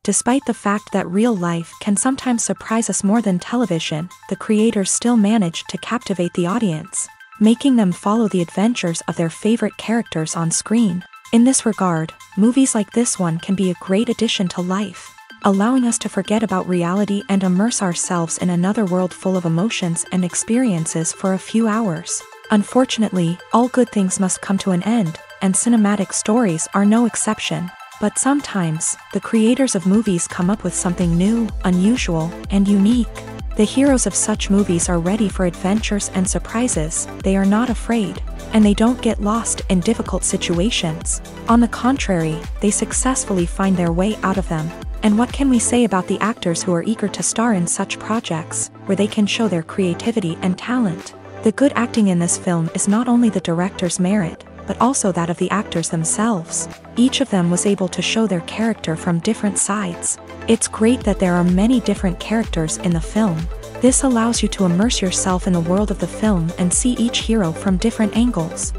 Despite the fact that real life can sometimes surprise us more than television, the creators still manage to captivate the audience, making them follow the adventures of their favorite characters on screen. In this regard, movies like this one can be a great addition to life, allowing us to forget about reality and immerse ourselves in another world full of emotions and experiences for a few hours. Unfortunately, all good things must come to an end, and cinematic stories are no exception. But sometimes, the creators of movies come up with something new, unusual, and unique. The heroes of such movies are ready for adventures and surprises, they are not afraid, and they don't get lost in difficult situations. On the contrary, they successfully find their way out of them. And what can we say about the actors who are eager to star in such projects, where they can show their creativity and talent? The good acting in this film is not only the director's merit, but also that of the actors themselves. Each of them was able to show their character from different sides. It's great that there are many different characters in the film. This allows you to immerse yourself in the world of the film and see each hero from different angles.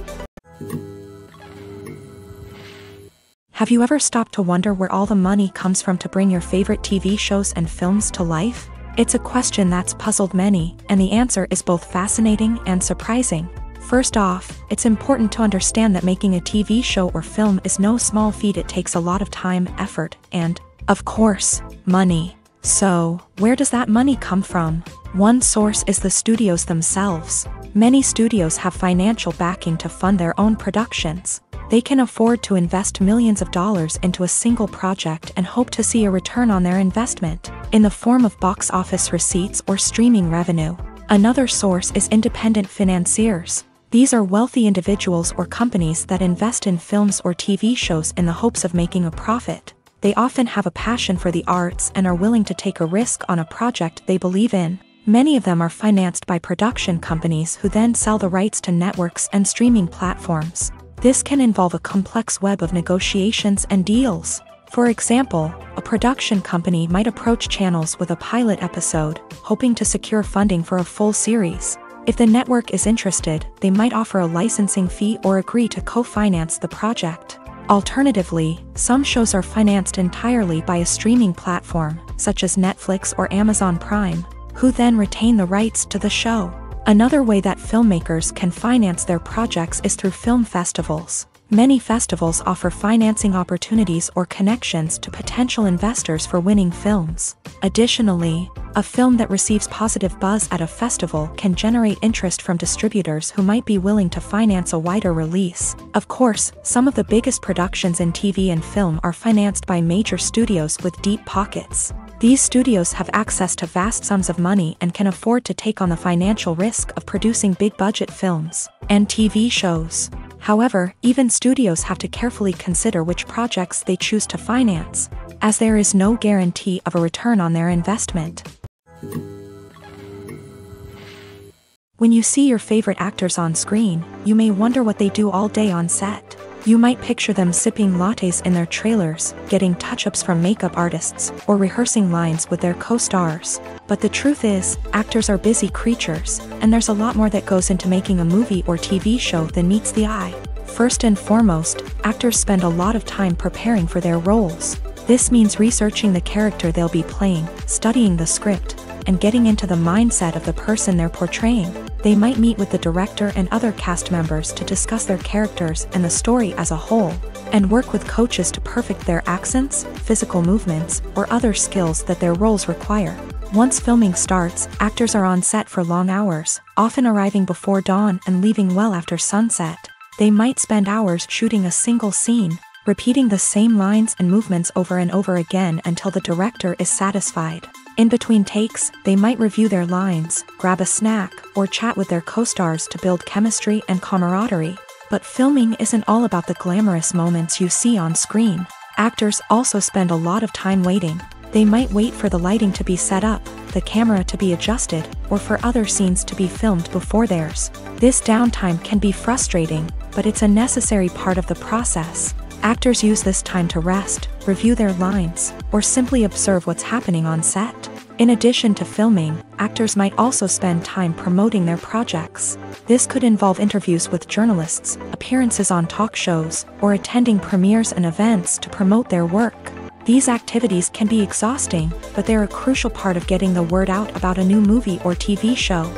Have you ever stopped to wonder where all the money comes from to bring your favorite TV shows and films to life? It's a question that's puzzled many, and the answer is both fascinating and surprising. First off, it's important to understand that making a TV show or film is no small feat. It takes a lot of time, effort, and, of course, money. So, where does that money come from? One source is the studios themselves. Many studios have financial backing to fund their own productions. They can afford to invest millions of dollars into a single project and hope to see a return on their investment, in the form of box office receipts or streaming revenue. Another source is independent financiers. These are wealthy individuals or companies that invest in films or TV shows in the hopes of making a profit. They often have a passion for the arts and are willing to take a risk on a project they believe in. Many of them are financed by production companies who then sell the rights to networks and streaming platforms. This can involve a complex web of negotiations and deals. For example, a production company might approach channels with a pilot episode, hoping to secure funding for a full series. If the network is interested, they might offer a licensing fee or agree to co-finance the project. Alternatively, some shows are financed entirely by a streaming platform, such as Netflix or Amazon Prime, who then retain the rights to the show. Another way that filmmakers can finance their projects is through film festivals. Many festivals offer financing opportunities or connections to potential investors for winning films. Additionally, a film that receives positive buzz at a festival can generate interest from distributors who might be willing to finance a wider release. Of course, some of the biggest productions in TV and film are financed by major studios with deep pockets. These studios have access to vast sums of money and can afford to take on the financial risk of producing big-budget films and TV shows. However, even studios have to carefully consider which projects they choose to finance, as there is no guarantee of a return on their investment. When you see your favorite actors on screen, you may wonder what they do all day on set. You might picture them sipping lattes in their trailers, getting touch-ups from makeup artists, or rehearsing lines with their co-stars. But the truth is, actors are busy creatures, and there's a lot more that goes into making a movie or TV show than meets the eye. First and foremost, actors spend a lot of time preparing for their roles. This means researching the character they'll be playing, studying the script, and getting into the mindset of the person they're portraying. They might meet with the director and other cast members to discuss their characters and the story as a whole. and work with coaches to perfect their accents, physical movements, or other skills that their roles require. Once filming starts, actors are on set for long hours, often arriving before dawn and leaving well after sunset. They might spend hours shooting a single scene, repeating the same lines and movements over and over again until the director is satisfied. In between takes, they might review their lines, grab a snack, or chat with their co-stars to build chemistry and camaraderie. But filming isn't all about the glamorous moments you see on screen. Actors also spend a lot of time waiting. They might wait for the lighting to be set up, the camera to be adjusted, or for other scenes to be filmed before theirs. This downtime can be frustrating, but it's a necessary part of the process. Actors use this time to rest, review their lines, or simply observe what's happening on set. In addition to filming, actors might also spend time promoting their projects. This could involve interviews with journalists, appearances on talk shows, or attending premieres and events to promote their work. These activities can be exhausting, but they're a crucial part of getting the word out about a new movie or TV show.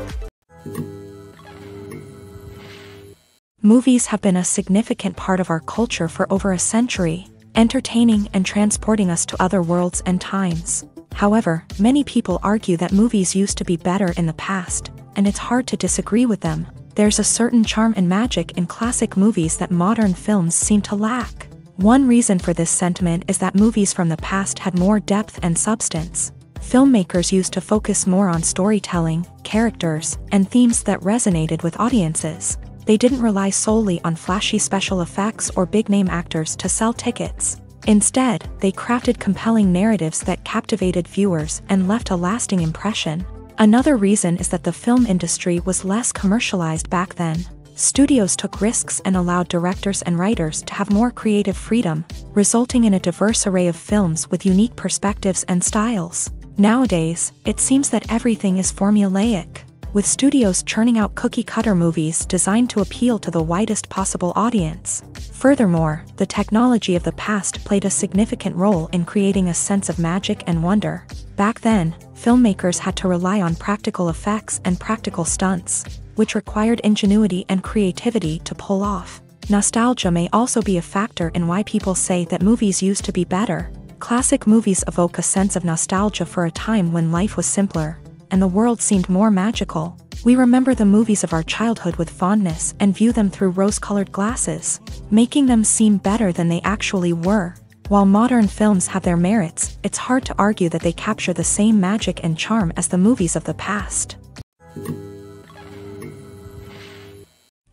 Movies have been a significant part of our culture for over a century, entertaining and transporting us to other worlds and times. However, many people argue that movies used to be better in the past, and it's hard to disagree with them. There's a certain charm and magic in classic movies that modern films seem to lack. One reason for this sentiment is that movies from the past had more depth and substance. Filmmakers used to focus more on storytelling, characters, and themes that resonated with audiences. They didn't rely solely on flashy special effects or big-name actors to sell tickets. Instead, they crafted compelling narratives that captivated viewers and left a lasting impression. Another reason is that the film industry was less commercialized back then. Studios took risks and allowed directors and writers to have more creative freedom, resulting in a diverse array of films with unique perspectives and styles. Nowadays, it seems that everything is formulaic, with studios churning out cookie-cutter movies designed to appeal to the widest possible audience. Furthermore, the technology of the past played a significant role in creating a sense of magic and wonder. Back then, filmmakers had to rely on practical effects and practical stunts, which required ingenuity and creativity to pull off. Nostalgia may also be a factor in why people say that movies used to be better. Classic movies evoke a sense of nostalgia for a time when life was simpler, and the world seemed more magical. We remember the movies of our childhood with fondness and view them through rose-colored glasses, making them seem better than they actually were. While modern films have their merits, it's hard to argue that they capture the same magic and charm as the movies of the past.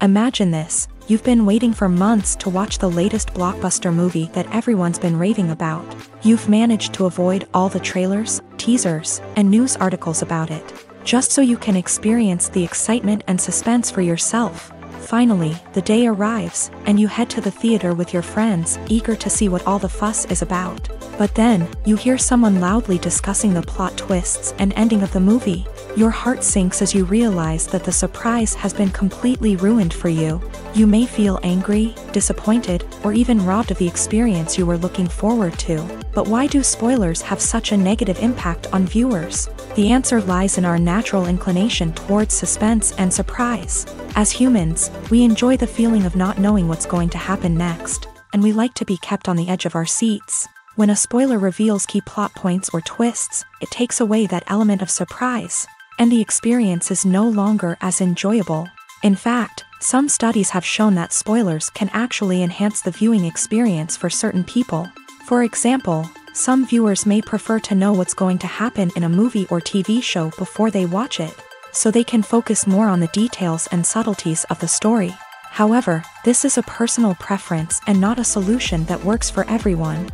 Imagine this: you've been waiting for months to watch the latest blockbuster movie that everyone's been raving about. You've managed to avoid all the trailers, teasers, and news articles about it, just so you can experience the excitement and suspense for yourself. Finally, the day arrives, and you head to the theater with your friends, eager to see what all the fuss is about. But then, you hear someone loudly discussing the plot twists and ending of the movie. Your heart sinks as you realize that the surprise has been completely ruined for you. You may feel angry, disappointed, or even robbed of the experience you were looking forward to. But why do spoilers have such a negative impact on viewers? The answer lies in our natural inclination towards suspense and surprise. As humans, we enjoy the feeling of not knowing what's going to happen next, and we like to be kept on the edge of our seats. When a spoiler reveals key plot points or twists, it takes away that element of surprise, and the experience is no longer as enjoyable. In fact, some studies have shown that spoilers can actually enhance the viewing experience for certain people. For example, some viewers may prefer to know what's going to happen in a movie or TV show before they watch it, so they can focus more on the details and subtleties of the story. However, this is a personal preference and not a solution that works for everyone.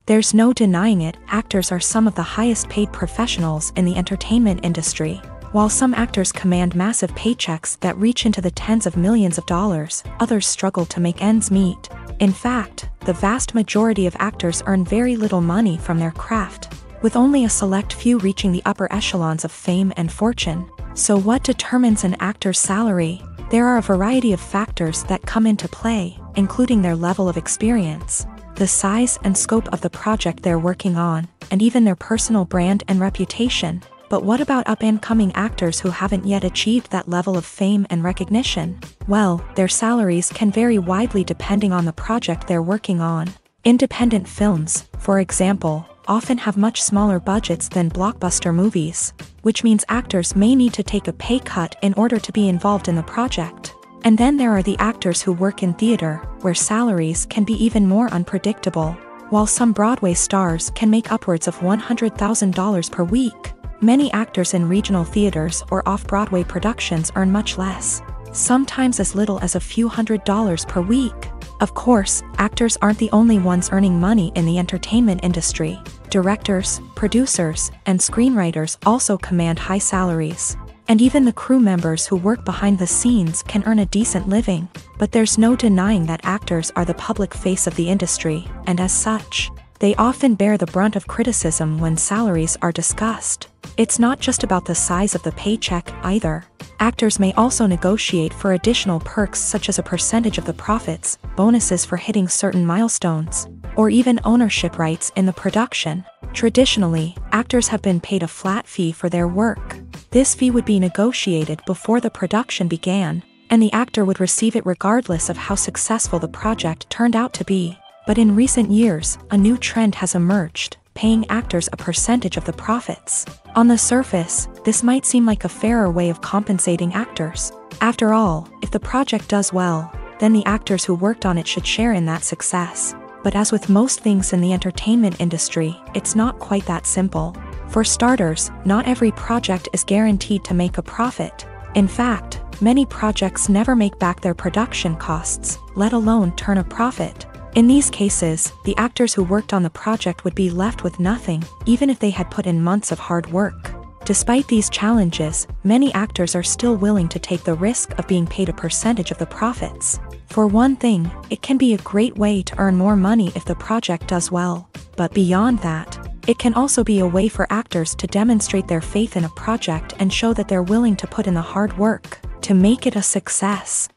There's no denying it, actors are some of the highest paid professionals in the entertainment industry. While some actors command massive paychecks that reach into the tens of millions of dollars, others struggle to make ends meet. In fact, the vast majority of actors earn very little money from their craft, with only a select few reaching the upper echelons of fame and fortune. So what determines an actor's salary? There are a variety of factors that come into play, including their level of experience, the size and scope of the project they're working on, and even their personal brand and reputation. But what about up-and-coming actors who haven't yet achieved that level of fame and recognition? Well, their salaries can vary widely depending on the project they're working on. Independent films, for example, often have much smaller budgets than blockbuster movies, which means actors may need to take a pay cut in order to be involved in the project. And then there are the actors who work in theater, where salaries can be even more unpredictable. While some Broadway stars can make upwards of $100,000 per week, many actors in regional theaters or off-Broadway productions earn much less, sometimes as little as a few $100s per week. Of course, actors aren't the only ones earning money in the entertainment industry. Directors, producers, and screenwriters also command high salaries. And even the crew members who work behind the scenes can earn a decent living. But there's no denying that actors are the public face of the industry, and as such, they often bear the brunt of criticism when salaries are discussed. It's not just about the size of the paycheck, either. Actors may also negotiate for additional perks such as a percentage of the profits, bonuses for hitting certain milestones, or even ownership rights in the production. Traditionally, actors have been paid a flat fee for their work. This fee would be negotiated before the production began, and the actor would receive it regardless of how successful the project turned out to be. But in recent years, a new trend has emerged, paying actors a percentage of the profits. On the surface, this might seem like a fairer way of compensating actors. After all, if the project does well, then the actors who worked on it should share in that success. But as with most things in the entertainment industry, it's not quite that simple. For starters, not every project is guaranteed to make a profit. In fact, many projects never make back their production costs, let alone turn a profit. In these cases, the actors who worked on the project would be left with nothing, even if they had put in months of hard work. Despite these challenges, many actors are still willing to take the risk of being paid a percentage of the profits. For one thing, it can be a great way to earn more money if the project does well. But beyond that, it can also be a way for actors to demonstrate their faith in a project and show that they're willing to put in the hard work to make it a success.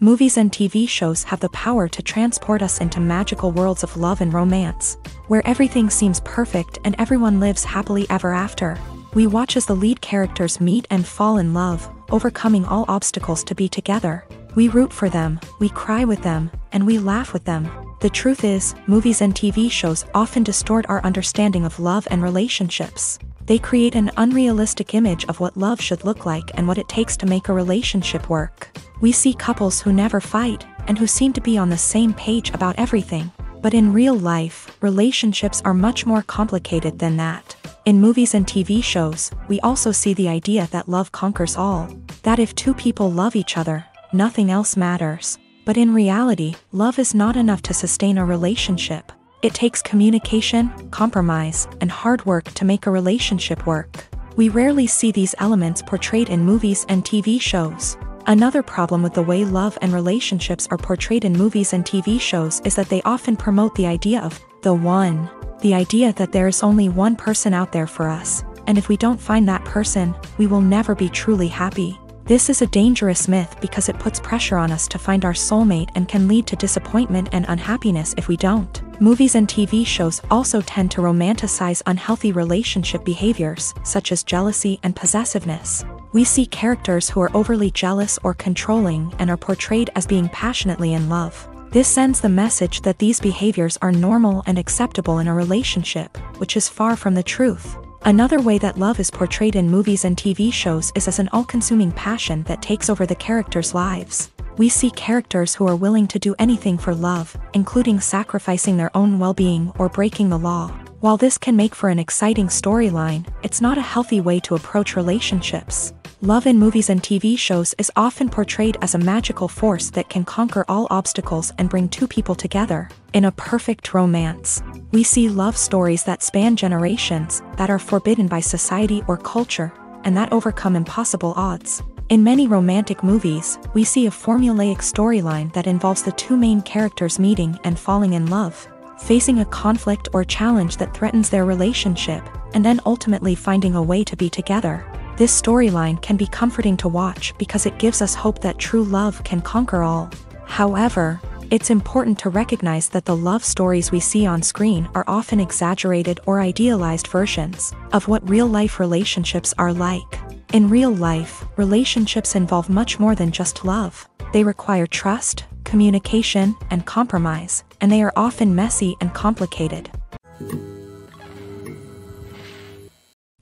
Movies and TV shows have the power to transport us into magical worlds of love and romance, where everything seems perfect and everyone lives happily ever after. We watch as the lead characters meet and fall in love, overcoming all obstacles to be together. We root for them, we cry with them, and we laugh with them. The truth is, movies and TV shows often distort our understanding of love and relationships. They create an unrealistic image of what love should look like and what it takes to make a relationship work. We see couples who never fight, and who seem to be on the same page about everything. But in real life, relationships are much more complicated than that. In movies and TV shows, we also see the idea that love conquers all. That if two people love each other, nothing else matters. But in reality, love is not enough to sustain a relationship. It takes communication, compromise, and hard work to make a relationship work. We rarely see these elements portrayed in movies and TV shows. Another problem with the way love and relationships are portrayed in movies and TV shows is that they often promote the idea of the one. The idea that there is only one person out there for us, and if we don't find that person, we will never be truly happy. This is a dangerous myth because it puts pressure on us to find our soulmate and can lead to disappointment and unhappiness if we don't. Movies and TV shows also tend to romanticize unhealthy relationship behaviors, such as jealousy and possessiveness. We see characters who are overly jealous or controlling and are portrayed as being passionately in love. This sends the message that these behaviors are normal and acceptable in a relationship, which is far from the truth. Another way that love is portrayed in movies and TV shows is as an all-consuming passion that takes over the characters' lives. We see characters who are willing to do anything for love, including sacrificing their own well-being or breaking the law. While this can make for an exciting storyline, it's not a healthy way to approach relationships. Love in movies and TV shows is often portrayed as a magical force that can conquer all obstacles and bring two people together in a perfect romance. We see love stories that span generations, that are forbidden by society or culture, and that overcome impossible odds. In many romantic movies, we see a formulaic storyline that involves the two main characters meeting and falling in love, facing a conflict or challenge that threatens their relationship, and then ultimately finding a way to be together. This storyline can be comforting to watch because it gives us hope that true love can conquer all. However, It's important to recognize that the love stories we see on screen are often exaggerated or idealized versions of what real-life relationships are like. In real life, relationships involve much more than just love. They require trust, communication, and compromise, and they are often messy and complicated.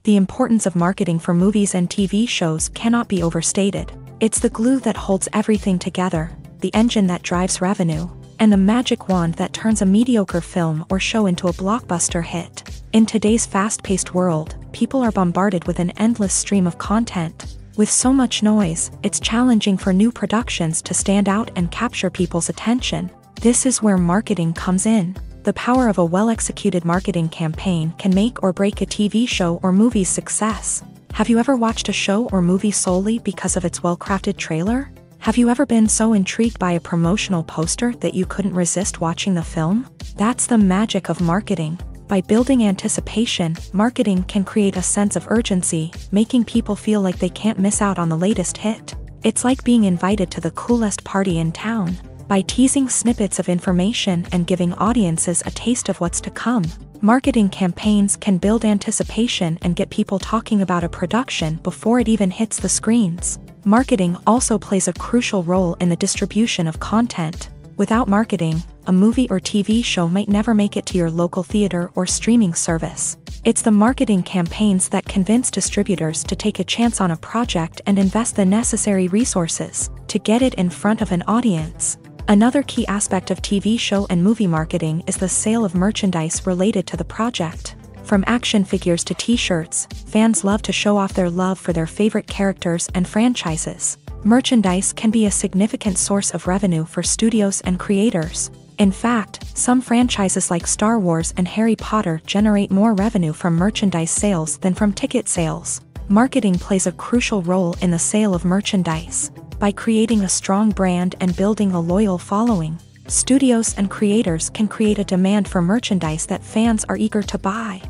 The importance of marketing for movies and TV shows cannot be overstated. It's the glue that holds everything together, the engine that drives revenue, and the magic wand that turns a mediocre film or show into a blockbuster hit. In today's fast-paced world, people are bombarded with an endless stream of content. With so much noise, it's challenging for new productions to stand out and capture people's attention. This is where marketing comes in. The power of a well-executed marketing campaign can make or break a TV show or movie's success. Have you ever watched a show or movie solely because of its well-crafted trailer? Have you ever been so intrigued by a promotional poster that you couldn't resist watching the film? That's the magic of marketing. By building anticipation, marketing can create a sense of urgency, making people feel like they can't miss out on the latest hit. It's like being invited to the coolest party in town. By teasing snippets of information and giving audiences a taste of what's to come, marketing campaigns can build anticipation and get people talking about a production before it even hits the screens. Marketing also plays a crucial role in the distribution of content. Without marketing, a movie or TV show might never make it to your local theater or streaming service. It's the marketing campaigns that convince distributors to take a chance on a project and invest the necessary resources to get it in front of an audience. Another key aspect of TV show and movie marketing is the sale of merchandise related to the project. From action figures to t-shirts, fans love to show off their love for their favorite characters and franchises. Merchandise can be a significant source of revenue for studios and creators. In fact, some franchises like Star Wars and Harry Potter generate more revenue from merchandise sales than from ticket sales. Marketing plays a crucial role in the sale of merchandise. By creating a strong brand and building a loyal following, studios and creators can create a demand for merchandise that fans are eager to buy.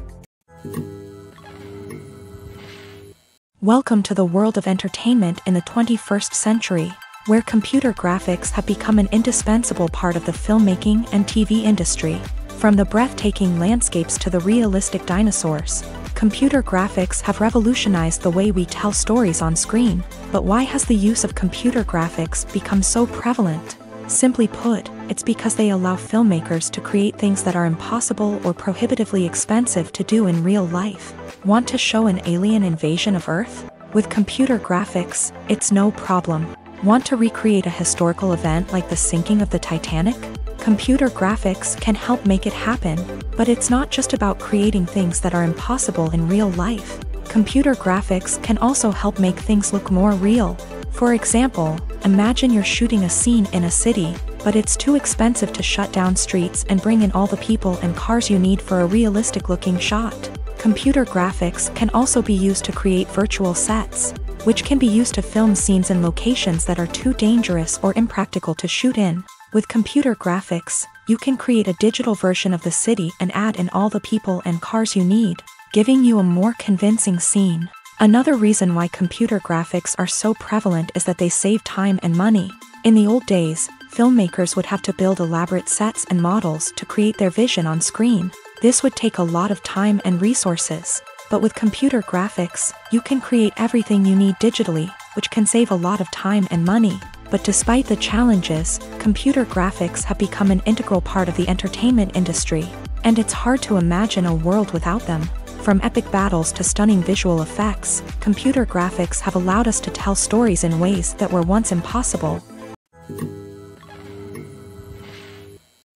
Welcome to the world of entertainment in the 21st century, where computer graphics have become an indispensable part of the filmmaking and TV industry. From the breathtaking landscapes to the realistic dinosaurs, computer graphics have revolutionized the way we tell stories on screen. But why has the use of computer graphics become so prevalent? Simply put, it's because they allow filmmakers to create things that are impossible or prohibitively expensive to do in real life. Want to show an alien invasion of Earth? With computer graphics, it's no problem. Want to recreate a historical event like the sinking of the Titanic? Computer graphics can help make it happen, but it's not just about creating things that are impossible in real life. Computer graphics can also help make things look more real. For example, imagine you're shooting a scene in a city, but it's too expensive to shut down streets and bring in all the people and cars you need for a realistic-looking shot. Computer graphics can also be used to create virtual sets, which can be used to film scenes in locations that are too dangerous or impractical to shoot in. With computer graphics, you can create a digital version of the city and add in all the people and cars you need, giving you a more convincing scene. Another reason why computer graphics are so prevalent is that they save time and money. In the old days, filmmakers would have to build elaborate sets and models to create their vision on screen. This would take a lot of time and resources. But with computer graphics, you can create everything you need digitally, which can save a lot of time and money. But despite the challenges, computer graphics have become an integral part of the entertainment industry, and it's hard to imagine a world without them. From epic battles to stunning visual effects, computer graphics have allowed us to tell stories in ways that were once impossible.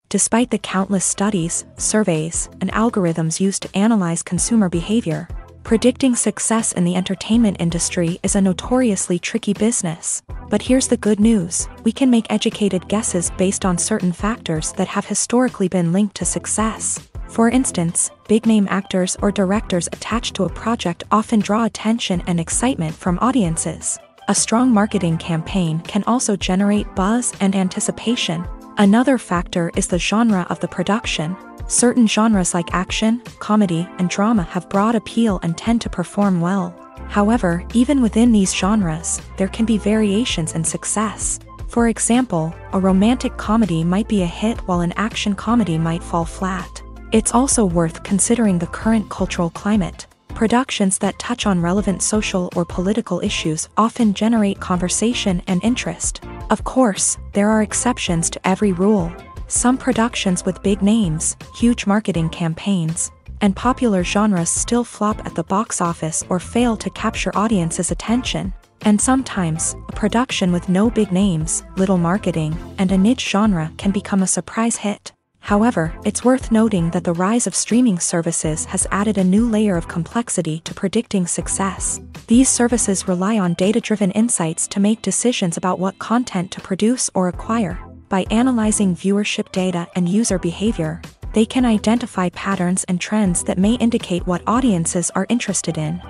Despite the countless studies, surveys, and algorithms used to analyze consumer behavior, predicting success in the entertainment industry is a notoriously tricky business. But here's the good news: we can make educated guesses based on certain factors that have historically been linked to success. For instance, big-name actors or directors attached to a project often draw attention and excitement from audiences. A strong marketing campaign can also generate buzz and anticipation. Another factor is the genre of the production. Certain genres like action, comedy, and drama have broad appeal and tend to perform well. However, even within these genres, there can be variations in success. For example, a romantic comedy might be a hit while an action comedy might fall flat. It's also worth considering the current cultural climate. Productions that touch on relevant social or political issues often generate conversation and interest. Of course, there are exceptions to every rule. Some productions with big names, huge marketing campaigns, and popular genres still flop at the box office or fail to capture audiences' attention. And sometimes, a production with no big names, little marketing, and a niche genre can become a surprise hit. However, it's worth noting that the rise of streaming services has added a new layer of complexity to predicting success. These services rely on data-driven insights to make decisions about what content to produce or acquire. By analyzing viewership data and user behavior, they can identify patterns and trends that may indicate what audiences are interested in.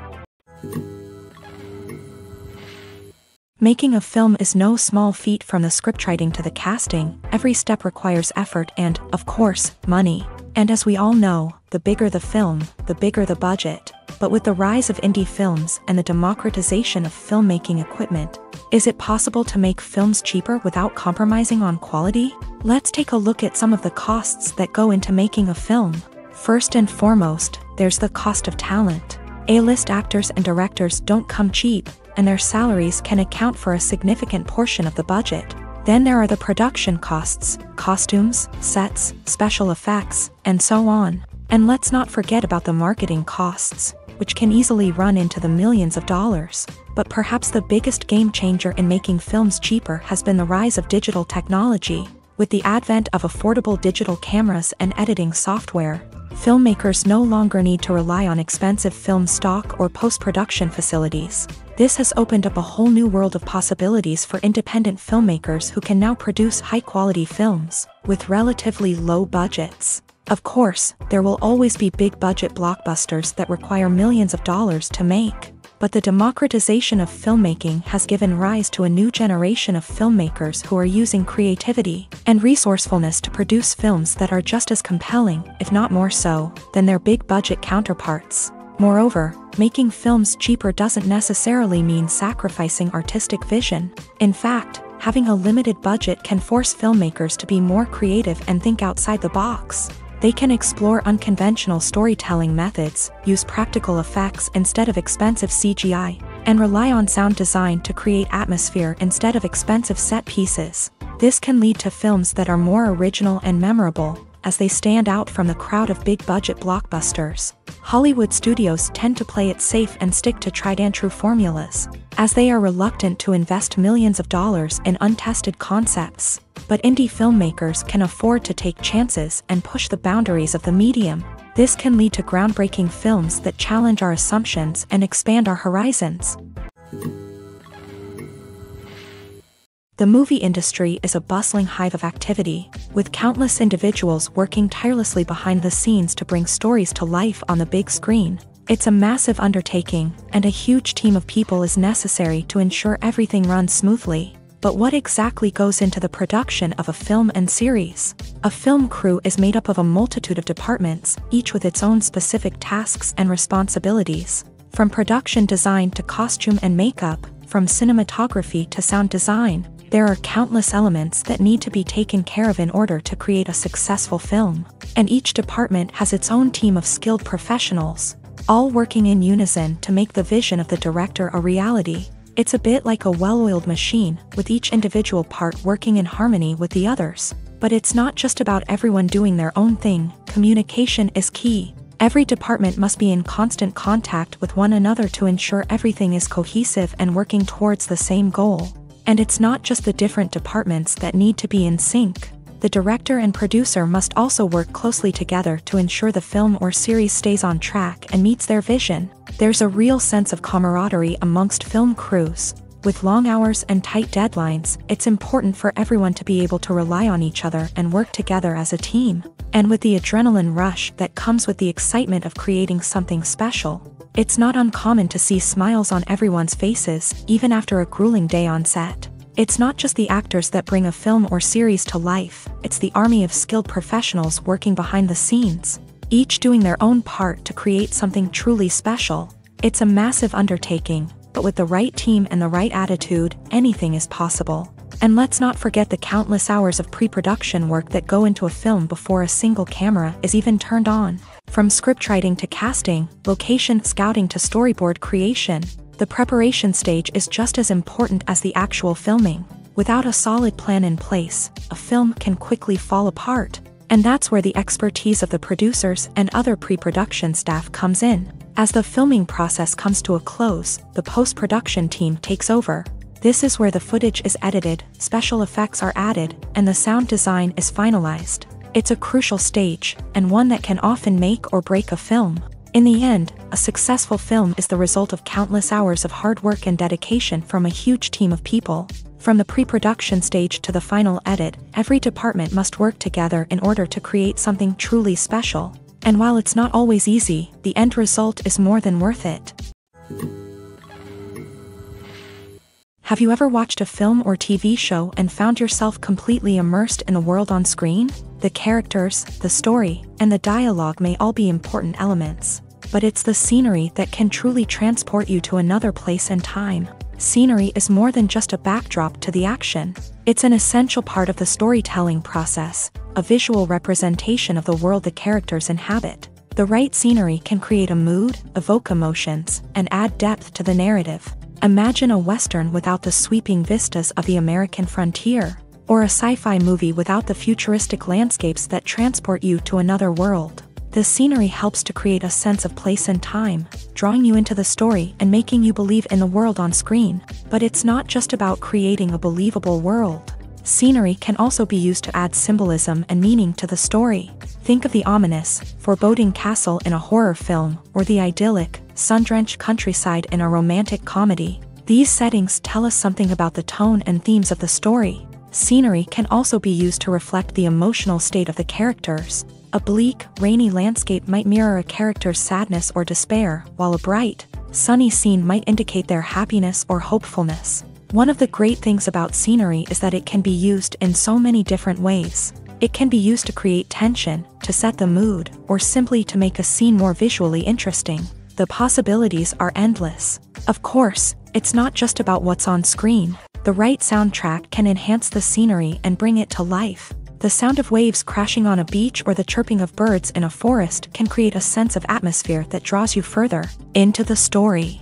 Making a film is no small feat. From the scriptwriting to the casting, every step requires effort and, of course, money. And as we all know, the bigger the film, the bigger the budget. But with the rise of indie films and the democratization of filmmaking equipment, is it possible to make films cheaper without compromising on quality? Let's take a look at some of the costs that go into making a film. First and foremost, there's the cost of talent. A-list actors and directors don't come cheap, and their salaries can account for a significant portion of the budget. Then there are the production costs, costumes, sets, special effects, and so on. And let's not forget about the marketing costs, which can easily run into the millions of dollars. But perhaps the biggest game changer in making films cheaper has been the rise of digital technology. With the advent of affordable digital cameras and editing software, filmmakers no longer need to rely on expensive film stock or post-production facilities. This has opened up a whole new world of possibilities for independent filmmakers who can now produce high-quality films with relatively low budgets. Of course, there will always be big-budget blockbusters that require millions of dollars to make. But the democratization of filmmaking has given rise to a new generation of filmmakers who are using creativity and resourcefulness to produce films that are just as compelling, if not more so, than their big-budget counterparts. Moreover, making films cheaper doesn't necessarily mean sacrificing artistic vision. In fact, having a limited budget can force filmmakers to be more creative and think outside the box. They can explore unconventional storytelling methods, use practical effects instead of expensive CGI, and rely on sound design to create atmosphere instead of expensive set pieces. This can lead to films that are more original and memorable, as they stand out from the crowd of big-budget blockbusters. Hollywood studios tend to play it safe and stick to tried-and-true formulas, as they are reluctant to invest millions of dollars in untested concepts. But indie filmmakers can afford to take chances and push the boundaries of the medium. This can lead to groundbreaking films that challenge our assumptions and expand our horizons. The movie industry is a bustling hive of activity, with countless individuals working tirelessly behind the scenes to bring stories to life on the big screen. It's a massive undertaking, and a huge team of people is necessary to ensure everything runs smoothly. But what exactly goes into the production of a film and series? A film crew is made up of a multitude of departments, each with its own specific tasks and responsibilities. From production design to costume and makeup, from cinematography to sound design, there are countless elements that need to be taken care of in order to create a successful film. And each department has its own team of skilled professionals, all working in unison to make the vision of the director a reality. It's a bit like a well-oiled machine, with each individual part working in harmony with the others. But it's not just about everyone doing their own thing. Communication is key. Every department must be in constant contact with one another to ensure everything is cohesive and working towards the same goal. And it's not just the different departments that need to be in sync. The director and producer must also work closely together to ensure the film or series stays on track and meets their vision. There's a real sense of camaraderie amongst film crews. With long hours and tight deadlines, it's important for everyone to be able to rely on each other and work together as a team. And with the adrenaline rush that comes with the excitement of creating something special, it's not uncommon to see smiles on everyone's faces, even after a grueling day on set. It's not just the actors that bring a film or series to life, it's the army of skilled professionals working behind the scenes, each doing their own part to create something truly special. It's a massive undertaking, but with the right team and the right attitude, anything is possible. And let's not forget the countless hours of pre-production work that go into a film before a single camera is even turned on. From scriptwriting to casting, location scouting to storyboard creation, the preparation stage is just as important as the actual filming. Without a solid plan in place, a film can quickly fall apart. And that's where the expertise of the producers and other pre-production staff comes in. As the filming process comes to a close, the post-production team takes over. This is where the footage is edited, special effects are added, and the sound design is finalized. It's a crucial stage, and one that can often make or break a film. In the end, a successful film is the result of countless hours of hard work and dedication from a huge team of people. From the pre-production stage to the final edit, every department must work together in order to create something truly special. And while it's not always easy, the end result is more than worth it. Have you ever watched a film or TV show and found yourself completely immersed in the world on screen? The characters, the story, and the dialogue may all be important elements, but it's the scenery that can truly transport you to another place and time. Scenery is more than just a backdrop to the action. It's an essential part of the storytelling process, a visual representation of the world the characters inhabit. The right scenery can create a mood, evoke emotions, and add depth to the narrative. Imagine a Western without the sweeping vistas of the American frontier, or a sci-fi movie without the futuristic landscapes that transport you to another world. The scenery helps to create a sense of place and time, drawing you into the story and making you believe in the world on screen. But it's not just about creating a believable world. Scenery can also be used to add symbolism and meaning to the story. Think of the ominous, foreboding castle in a horror film, or the idyllic, sun-drenched countryside in a romantic comedy. These settings tell us something about the tone and themes of the story. Scenery can also be used to reflect the emotional state of the characters. A bleak, rainy landscape might mirror a character's sadness or despair, while a bright, sunny scene might indicate their happiness or hopefulness. One of the great things about scenery is that it can be used in so many different ways. It can be used to create tension, to set the mood, or simply to make a scene more visually interesting. The possibilities are endless. Of course, it's not just about what's on screen. The right soundtrack can enhance the scenery and bring it to life. The sound of waves crashing on a beach or the chirping of birds in a forest can create a sense of atmosphere that draws you further into the story.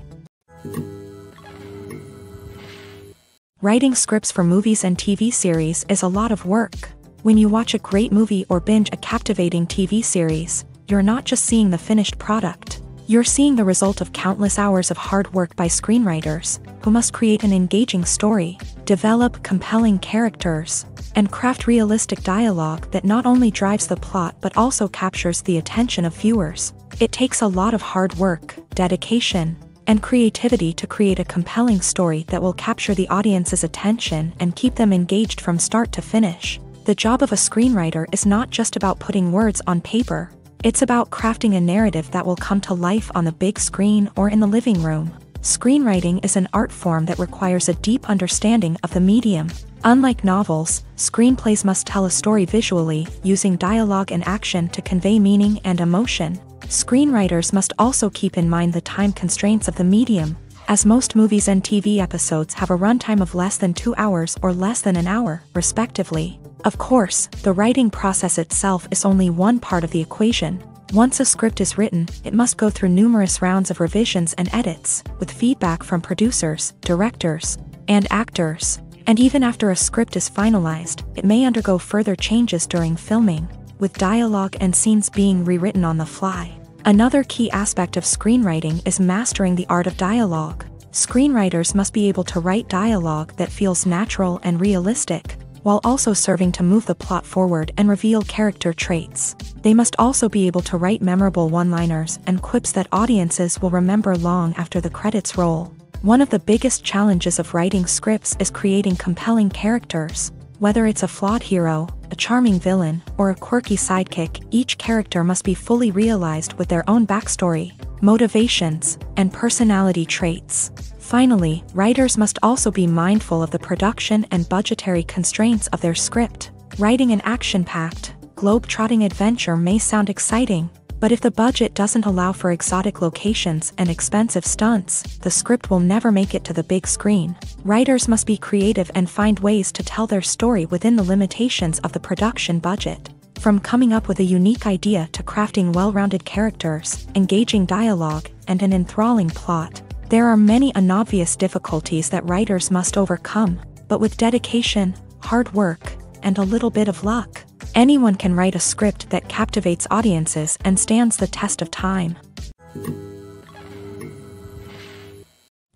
Writing scripts for movies and TV series is a lot of work. When you watch a great movie or binge a captivating TV series, you're not just seeing the finished product. You're seeing the result of countless hours of hard work by screenwriters, who must create an engaging story, develop compelling characters, and craft realistic dialogue that not only drives the plot but also captures the attention of viewers. It takes a lot of hard work, dedication, and creativity to create a compelling story that will capture the audience's attention and keep them engaged from start to finish. The job of a screenwriter is not just about putting words on paper. It's about crafting a narrative that will come to life on the big screen or in the living room. Screenwriting is an art form that requires a deep understanding of the medium. Unlike novels, screenplays must tell a story visually, using dialogue and action to convey meaning and emotion. Screenwriters must also keep in mind the time constraints of the medium, as most movies and TV episodes have a runtime of less than 2 hours or less than an hour, respectively. Of course, the writing process itself is only one part of the equation. Once a script is written, it must go through numerous rounds of revisions and edits, with feedback from producers, directors, and actors. And even after a script is finalized, it may undergo further changes during filming, with dialogue and scenes being rewritten on the fly. Another key aspect of screenwriting is mastering the art of dialogue. Screenwriters must be able to write dialogue that feels natural and realistic, while also serving to move the plot forward and reveal character traits. They must also be able to write memorable one-liners and quips that audiences will remember long after the credits roll. One of the biggest challenges of writing scripts is creating compelling characters. Whether it's a flawed hero, a charming villain, or a quirky sidekick, each character must be fully realized with their own backstory, motivations, and personality traits. Finally, writers must also be mindful of the production and budgetary constraints of their script. Writing an action-packed, globe-trotting adventure may sound exciting, But if the budget doesn't allow for exotic locations and expensive stunts, the script will never make it to the big screen. Writers must be creative and find ways to tell their story within the limitations of the production budget. From coming up with a unique idea to crafting well-rounded characters, engaging dialogue, and an enthralling plot, there are many unobvious difficulties that writers must overcome, but with dedication, hard work, and a little bit of luck, anyone can write a script that captivates audiences and stands the test of time.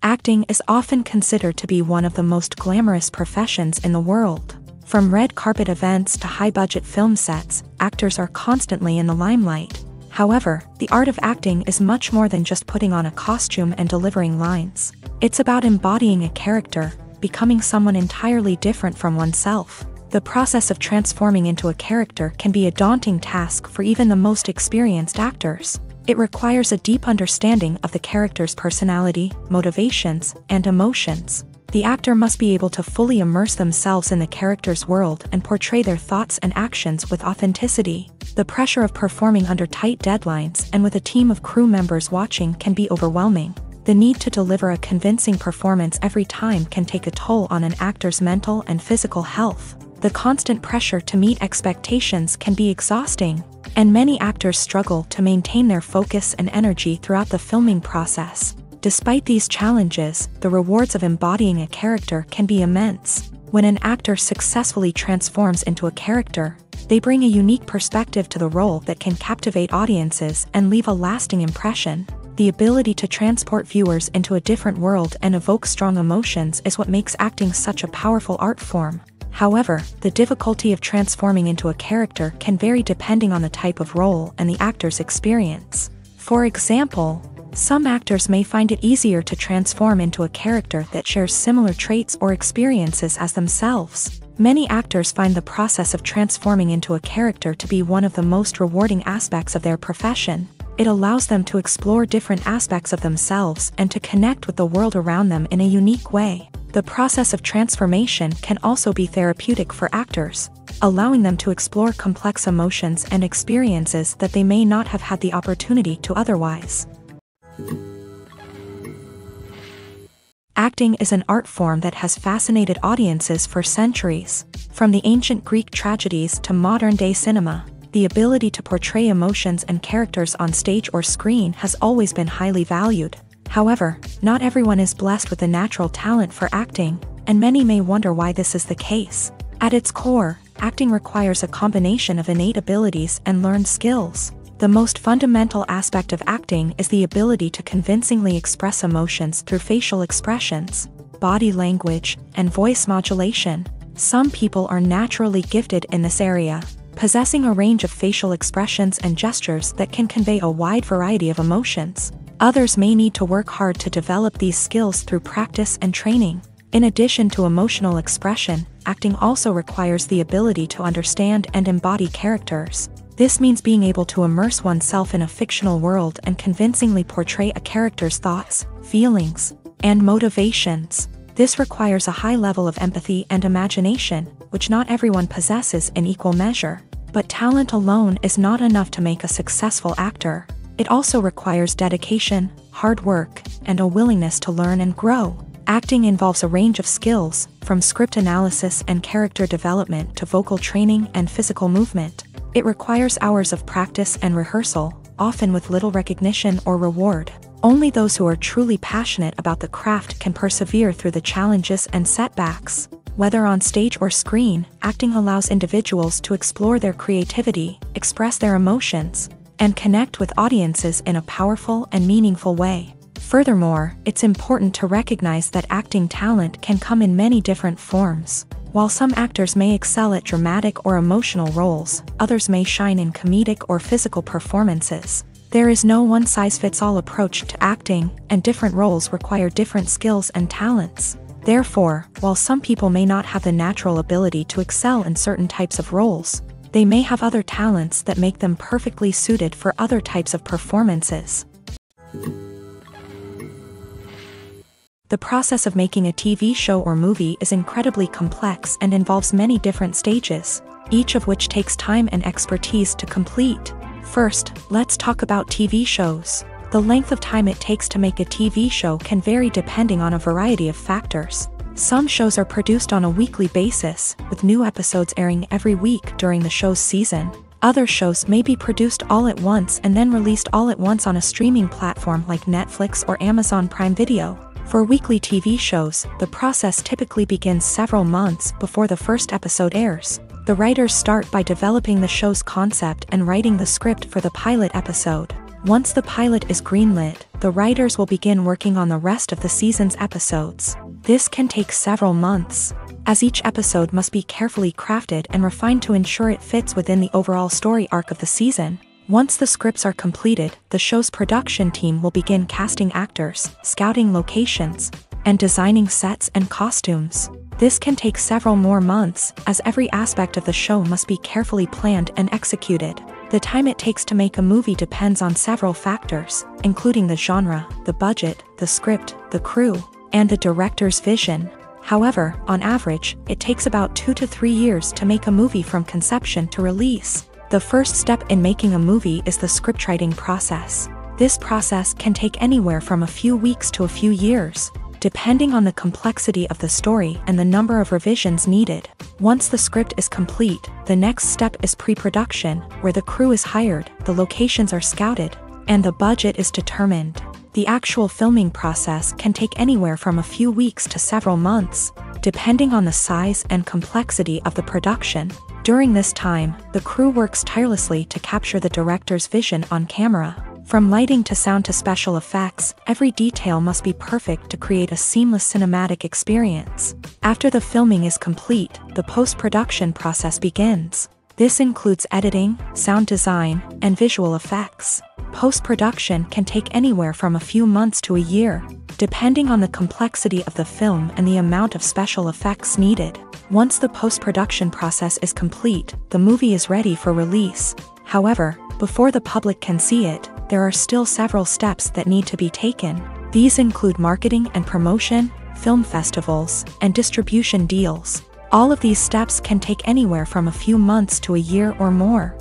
Acting is often considered to be one of the most glamorous professions in the world. From red carpet events to high-budget film sets, actors are constantly in the limelight. However, the art of acting is much more than just putting on a costume and delivering lines. It's about embodying a character, becoming someone entirely different from oneself. The process of transforming into a character can be a daunting task for even the most experienced actors. It requires a deep understanding of the character's personality, motivations, and emotions. The actor must be able to fully immerse themselves in the character's world and portray their thoughts and actions with authenticity. The pressure of performing under tight deadlines and with a team of crew members watching can be overwhelming. The need to deliver a convincing performance every time can take a toll on an actor's mental and physical health. The constant pressure to meet expectations can be exhausting, and many actors struggle to maintain their focus and energy throughout the filming process. Despite these challenges, the rewards of embodying a character can be immense. When an actor successfully transforms into a character, they bring a unique perspective to the role that can captivate audiences and leave a lasting impression. The ability to transport viewers into a different world and evoke strong emotions is what makes acting such a powerful art form. However, the difficulty of transforming into a character can vary depending on the type of role and the actor's experience. For example, some actors may find it easier to transform into a character that shares similar traits or experiences as themselves. Many actors find the process of transforming into a character to be one of the most rewarding aspects of their profession. It allows them to explore different aspects of themselves and to connect with the world around them in a unique way. The process of transformation can also be therapeutic for actors, allowing them to explore complex emotions and experiences that they may not have had the opportunity to otherwise. Acting is an art form that has fascinated audiences for centuries. From the ancient Greek tragedies to modern-day cinema, the ability to portray emotions and characters on stage or screen has always been highly valued. However, not everyone is blessed with a natural talent for acting, and many may wonder why this is the case. At its core, acting requires a combination of innate abilities and learned skills. The most fundamental aspect of acting is the ability to convincingly express emotions through facial expressions, body language, and voice modulation. Some people are naturally gifted in this area, possessing a range of facial expressions and gestures that can convey a wide variety of emotions. Others may need to work hard to develop these skills through practice and training. In addition to emotional expression, acting also requires the ability to understand and embody characters. This means being able to immerse oneself in a fictional world and convincingly portray a character's thoughts, feelings, and motivations. This requires a high level of empathy and imagination, which not everyone possesses in equal measure. But talent alone is not enough to make a successful actor. It also requires dedication, hard work, and a willingness to learn and grow. Acting involves a range of skills, from script analysis and character development to vocal training and physical movement. It requires hours of practice and rehearsal, often with little recognition or reward. Only those who are truly passionate about the craft can persevere through the challenges and setbacks. Whether on stage or screen, acting allows individuals to explore their creativity, express their emotions, and connect with audiences in a powerful and meaningful way. Furthermore, it's important to recognize that acting talent can come in many different forms. While some actors may excel at dramatic or emotional roles, others may shine in comedic or physical performances. There is no one-size-fits-all approach to acting, and different roles require different skills and talents. Therefore, while some people may not have the natural ability to excel in certain types of roles, they may have other talents that make them perfectly suited for other types of performances. The process of making a TV show or movie is incredibly complex and involves many different stages, each of which takes time and expertise to complete. First, let's talk about TV shows. The length of time it takes to make a TV show can vary depending on a variety of factors. Some shows are produced on a weekly basis, with new episodes airing every week during the show's season. Other shows may be produced all at once and then released all at once on a streaming platform like Netflix or Amazon Prime Video. For weekly TV shows, the process typically begins several months before the first episode airs. The writers start by developing the show's concept and writing the script for the pilot episode. Once the pilot is greenlit, the writers will begin working on the rest of the season's episodes. This can take several months, as each episode must be carefully crafted and refined to ensure it fits within the overall story arc of the season. Once the scripts are completed, the show's production team will begin casting actors, scouting locations, and designing sets and costumes. This can take several more months, as every aspect of the show must be carefully planned and executed. The time it takes to make a movie depends on several factors, including the genre, the budget, the script, the crew, and the director's vision. However, on average, it takes about 2 to 3 years to make a movie from conception to release. The first step in making a movie is the scriptwriting process. This process can take anywhere from a few weeks to a few years, depending on the complexity of the story and the number of revisions needed. Once the script is complete, the next step is pre-production, where the crew is hired, the locations are scouted, and the budget is determined. The actual filming process can take anywhere from a few weeks to several months, depending on the size and complexity of the production. During this time, the crew works tirelessly to capture the director's vision on camera. From lighting to sound to special effects, every detail must be perfect to create a seamless cinematic experience. After the filming is complete, the post-production process begins. This includes editing, sound design, and visual effects. Post-production can take anywhere from a few months to a year, depending on the complexity of the film and the amount of special effects needed. Once the post-production process is complete, the movie is ready for release. However, before the public can see it, there are still several steps that need to be taken. These include marketing and promotion, film festivals, and distribution deals. All of these steps can take anywhere from a few months to a year or more.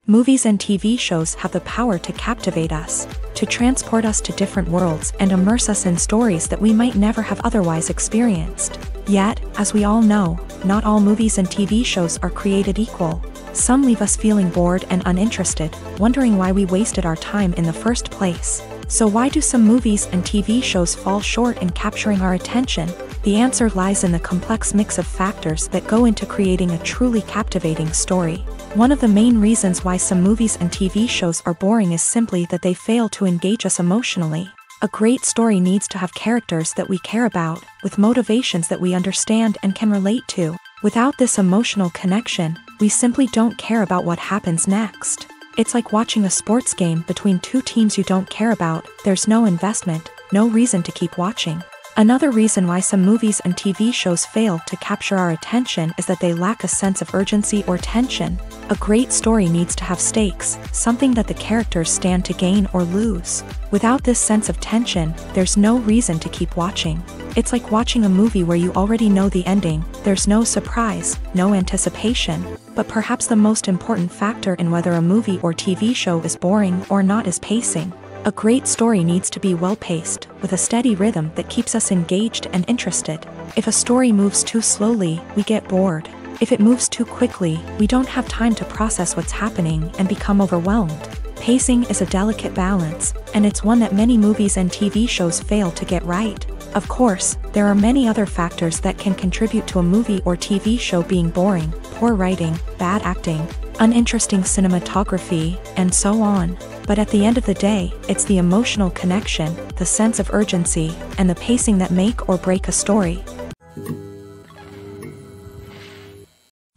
Movies and TV shows have the power to captivate us, to transport us to different worlds and immerse us in stories that we might never have otherwise experienced. Yet, as we all know, not all movies and TV shows are created equal. Some leave us feeling bored and uninterested, wondering why we wasted our time in the first place. So why do some movies and TV shows fall short in capturing our attention? The answer lies in the complex mix of factors that go into creating a truly captivating story. One of the main reasons why some movies and TV shows are boring is simply that they fail to engage us emotionally. A great story needs to have characters that we care about, with motivations that we understand and can relate to. Without this emotional connection, we simply don't care about what happens next. It's like watching a sports game between two teams you don't care about. There's no investment, no reason to keep watching. Another reason why some movies and TV shows fail to capture our attention is that they lack a sense of urgency or tension. A great story needs to have stakes, something that the characters stand to gain or lose. Without this sense of tension, there's no reason to keep watching. It's like watching a movie where you already know the ending. There's no surprise, no anticipation. But perhaps the most important factor in whether a movie or TV show is boring or not is pacing. A great story needs to be well-paced, with a steady rhythm that keeps us engaged and interested. If a story moves too slowly, we get bored. If it moves too quickly, we don't have time to process what's happening and become overwhelmed. Pacing is a delicate balance, and it's one that many movies and TV shows fail to get right. Of course, there are many other factors that can contribute to a movie or TV show being boring: poor writing, bad acting, uninteresting cinematography, and so on. But at the end of the day, it's the emotional connection, the sense of urgency, and the pacing that make or break a story.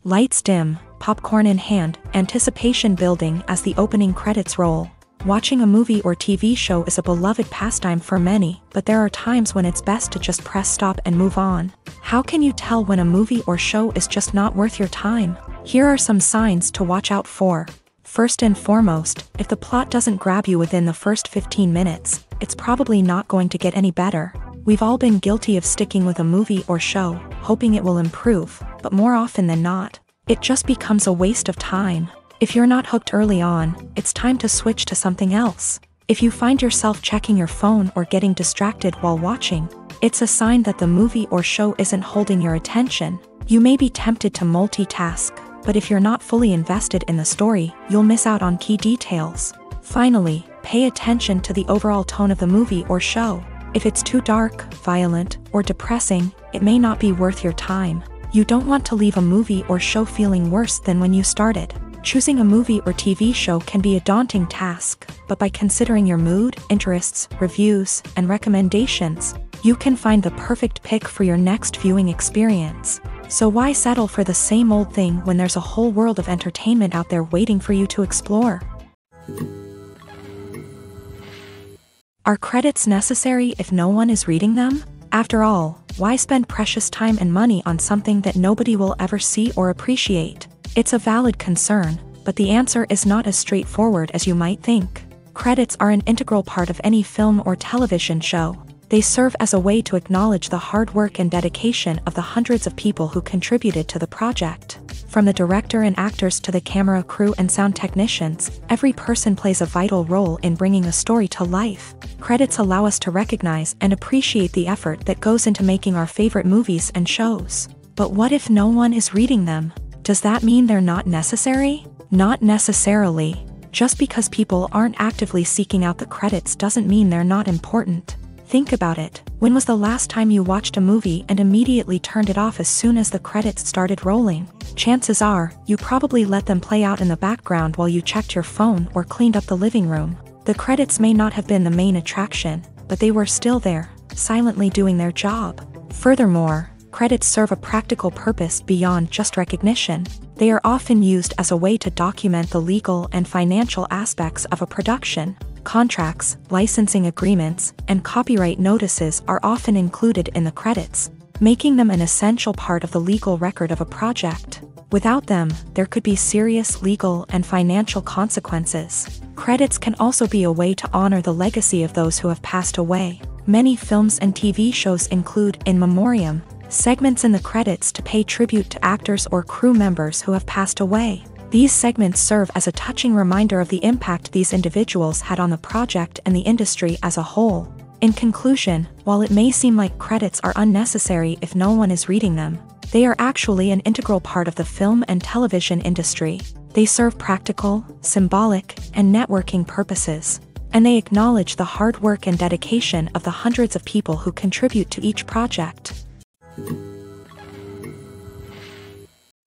Lights dim, popcorn in hand, anticipation building as the opening credits roll. Watching a movie or TV show is a beloved pastime for many, but there are times when it's best to just press stop and move on. How can you tell when a movie or show is just not worth your time? Here are some signs to watch out for. First and foremost, if the plot doesn't grab you within the first 15 minutes, it's probably not going to get any better. We've all been guilty of sticking with a movie or show, hoping it will improve, but more often than not, it just becomes a waste of time. If you're not hooked early on, it's time to switch to something else. If you find yourself checking your phone or getting distracted while watching, it's a sign that the movie or show isn't holding your attention. You may be tempted to multitask, but if you're not fully invested in the story, you'll miss out on key details. Finally, pay attention to the overall tone of the movie or show. If it's too dark, violent, or depressing, it may not be worth your time. You don't want to leave a movie or show feeling worse than when you started. Choosing a movie or TV show can be a daunting task, but by considering your mood, interests, reviews, and recommendations, you can find the perfect pick for your next viewing experience. So why settle for the same old thing when there's a whole world of entertainment out there waiting for you to explore? Are credits necessary if no one is reading them? After all, why spend precious time and money on something that nobody will ever see or appreciate? It's a valid concern, but the answer is not as straightforward as you might think. Credits are an integral part of any film or television show. They serve as a way to acknowledge the hard work and dedication of the hundreds of people who contributed to the project. From the director and actors to the camera crew and sound technicians, every person plays a vital role in bringing a story to life. Credits allow us to recognize and appreciate the effort that goes into making our favorite movies and shows. But what if no one is reading them? Does that mean they're not necessary? Not necessarily. Just because people aren't actively seeking out the credits doesn't mean they're not important. Think about it. When was the last time you watched a movie and immediately turned it off as soon as the credits started rolling? Chances are, you probably let them play out in the background while you checked your phone or cleaned up the living room. The credits may not have been the main attraction, but they were still there, silently doing their job. Furthermore, credits serve a practical purpose beyond just recognition. They are often used as a way to document the legal and financial aspects of a production. Contracts, licensing agreements, and copyright notices are often included in the credits, making them an essential part of the legal record of a project. Without them, there could be serious legal and financial consequences. Credits can also be a way to honor the legacy of those who have passed away. Many films and TV shows include in memoriam segments in the credits to pay tribute to actors or crew members who have passed away. These segments serve as a touching reminder of the impact these individuals had on the project and the industry as a whole. In conclusion, while it may seem like credits are unnecessary if no one is reading them, they are actually an integral part of the film and television industry. They serve practical, symbolic, and networking purposes, and they acknowledge the hard work and dedication of the hundreds of people who contribute to each project.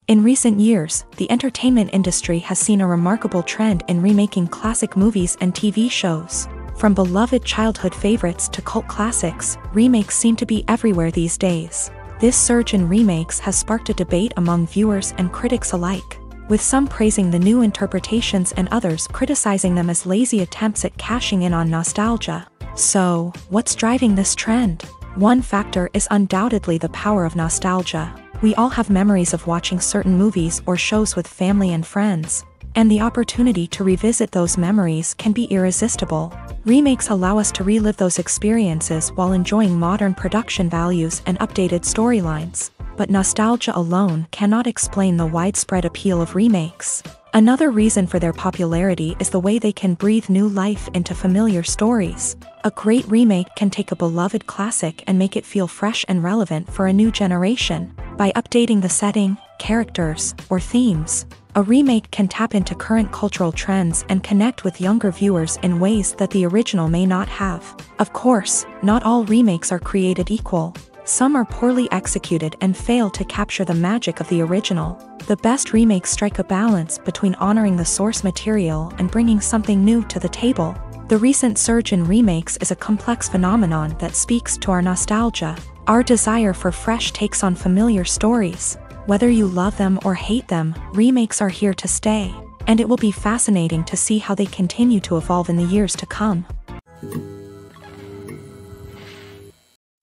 In recent years, the entertainment industry has seen a remarkable trend in remaking classic movies and TV shows. From beloved childhood favorites to cult classics, remakes seem to be everywhere these days. This surge in remakes has sparked a debate among viewers and critics alike, with some praising the new interpretations and others criticizing them as lazy attempts at cashing in on nostalgia. So, what's driving this trend? One factor is undoubtedly the power of nostalgia. We all have memories of watching certain movies or shows with family and friends, and the opportunity to revisit those memories can be irresistible. Remakes allow us to relive those experiences while enjoying modern production values and updated storylines. But nostalgia alone cannot explain the widespread appeal of remakes. Another reason for their popularity is the way they can breathe new life into familiar stories. A great remake can take a beloved classic and make it feel fresh and relevant for a new generation. By updating the setting, characters, or themes, a remake can tap into current cultural trends and connect with younger viewers in ways that the original may not have. Of course, not all remakes are created equal. Some are poorly executed and fail to capture the magic of the original. The best remakes strike a balance between honoring the source material and bringing something new to the table. The recent surge in remakes is a complex phenomenon that speaks to our nostalgia, our desire for fresh takes on familiar stories. Whether you love them or hate them, remakes are here to stay, and it will be fascinating to see how they continue to evolve in the years to come.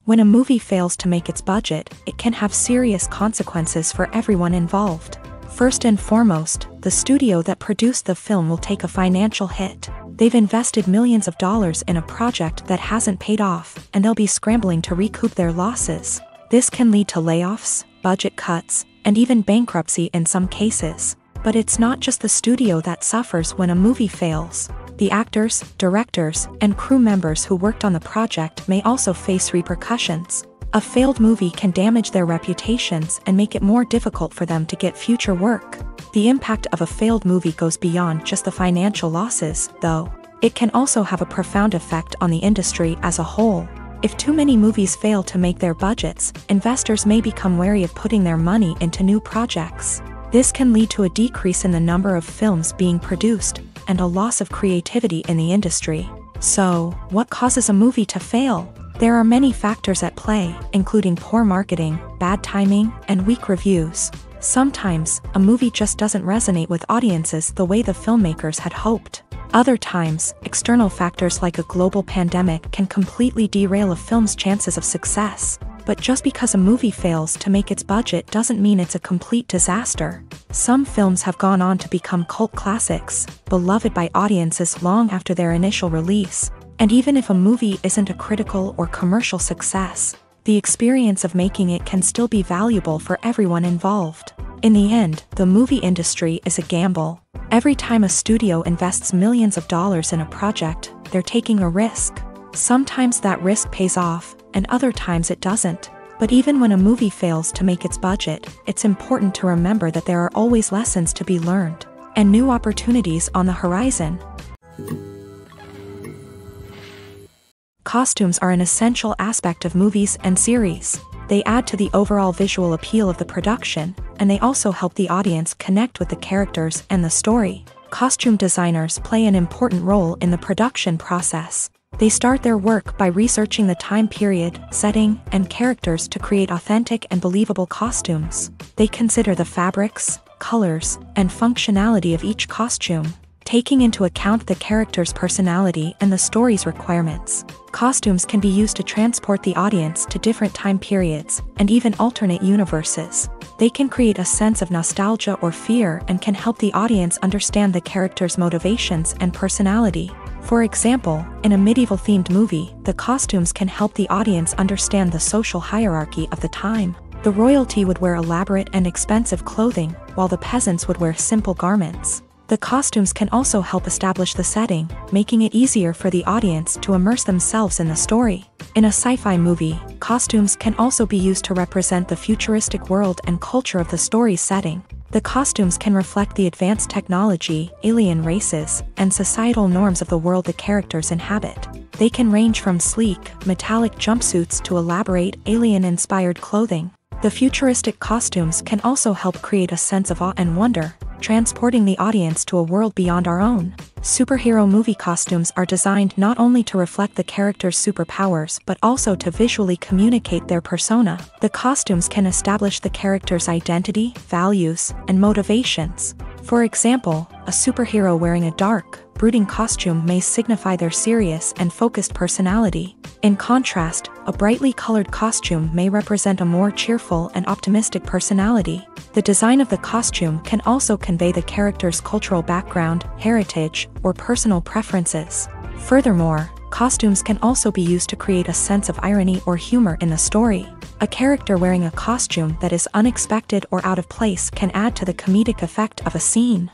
When a movie fails to make its budget, it can have serious consequences for everyone involved. First and foremost, the studio that produced the film will take a financial hit. They've invested millions of dollars in a project that hasn't paid off, and they'll be scrambling to recoup their losses. This can lead to layoffs, budget cuts, and even bankruptcy in some cases. But it's not just the studio that suffers when a movie fails. The actors, directors, and crew members who worked on the project may also face repercussions. A failed movie can damage their reputations and make it more difficult for them to get future work. The impact of a failed movie goes beyond just the financial losses, though. It can also have a profound effect on the industry as a whole. If too many movies fail to make their budgets, investors may become wary of putting their money into new projects. This can lead to a decrease in the number of films being produced, and a loss of creativity in the industry. So, what causes a movie to fail? There are many factors at play, including poor marketing, bad timing, and weak reviews. Sometimes, a movie just doesn't resonate with audiences the way the filmmakers had hoped. Other times, external factors like a global pandemic can completely derail a film's chances of success. But just because a movie fails to make its budget doesn't mean it's a complete disaster. Some films have gone on to become cult classics, beloved by audiences long after their initial release. And even if a movie isn't a critical or commercial success, the experience of making it can still be valuable for everyone involved. In the end, the movie industry is a gamble. Every time a studio invests millions of dollars in a project, they're taking a risk. Sometimes that risk pays off, and other times it doesn't. But even when a movie fails to make its budget, it's important to remember that there are always lessons to be learned, and new opportunities on the horizon. Costumes are an essential aspect of movies and series. They add to the overall visual appeal of the production, and they also help the audience connect with the characters and the story. Costume designers play an important role in the production process. They start their work by researching the time period, setting, and characters to create authentic and believable costumes. They consider the fabrics, colors, and functionality of each costume, taking into account the character's personality and the story's requirements. Costumes can be used to transport the audience to different time periods, and even alternate universes. They can create a sense of nostalgia or fear and can help the audience understand the character's motivations and personality. For example, in a medieval-themed movie, the costumes can help the audience understand the social hierarchy of the time. The royalty would wear elaborate and expensive clothing, while the peasants would wear simple garments. The costumes can also help establish the setting, making it easier for the audience to immerse themselves in the story. In a sci-fi movie, costumes can also be used to represent the futuristic world and culture of the story's setting. The costumes can reflect the advanced technology, alien races, and societal norms of the world the characters inhabit. They can range from sleek, metallic jumpsuits to elaborate, alien-inspired clothing. The futuristic costumes can also help create a sense of awe and wonder, transporting the audience to a world beyond our own. Superhero movie costumes are designed not only to reflect the character's superpowers but also to visually communicate their persona. The costumes can establish the character's identity, values, and motivations. For example, a superhero wearing a dark, brooding costume may signify their serious and focused personality. In contrast, a brightly colored costume may represent a more cheerful and optimistic personality. The design of the costume can also convey the character's cultural background, heritage, or personal preferences. Furthermore, costumes can also be used to create a sense of irony or humor in the story. A character wearing a costume that is unexpected or out of place can add to the comedic effect of a scene.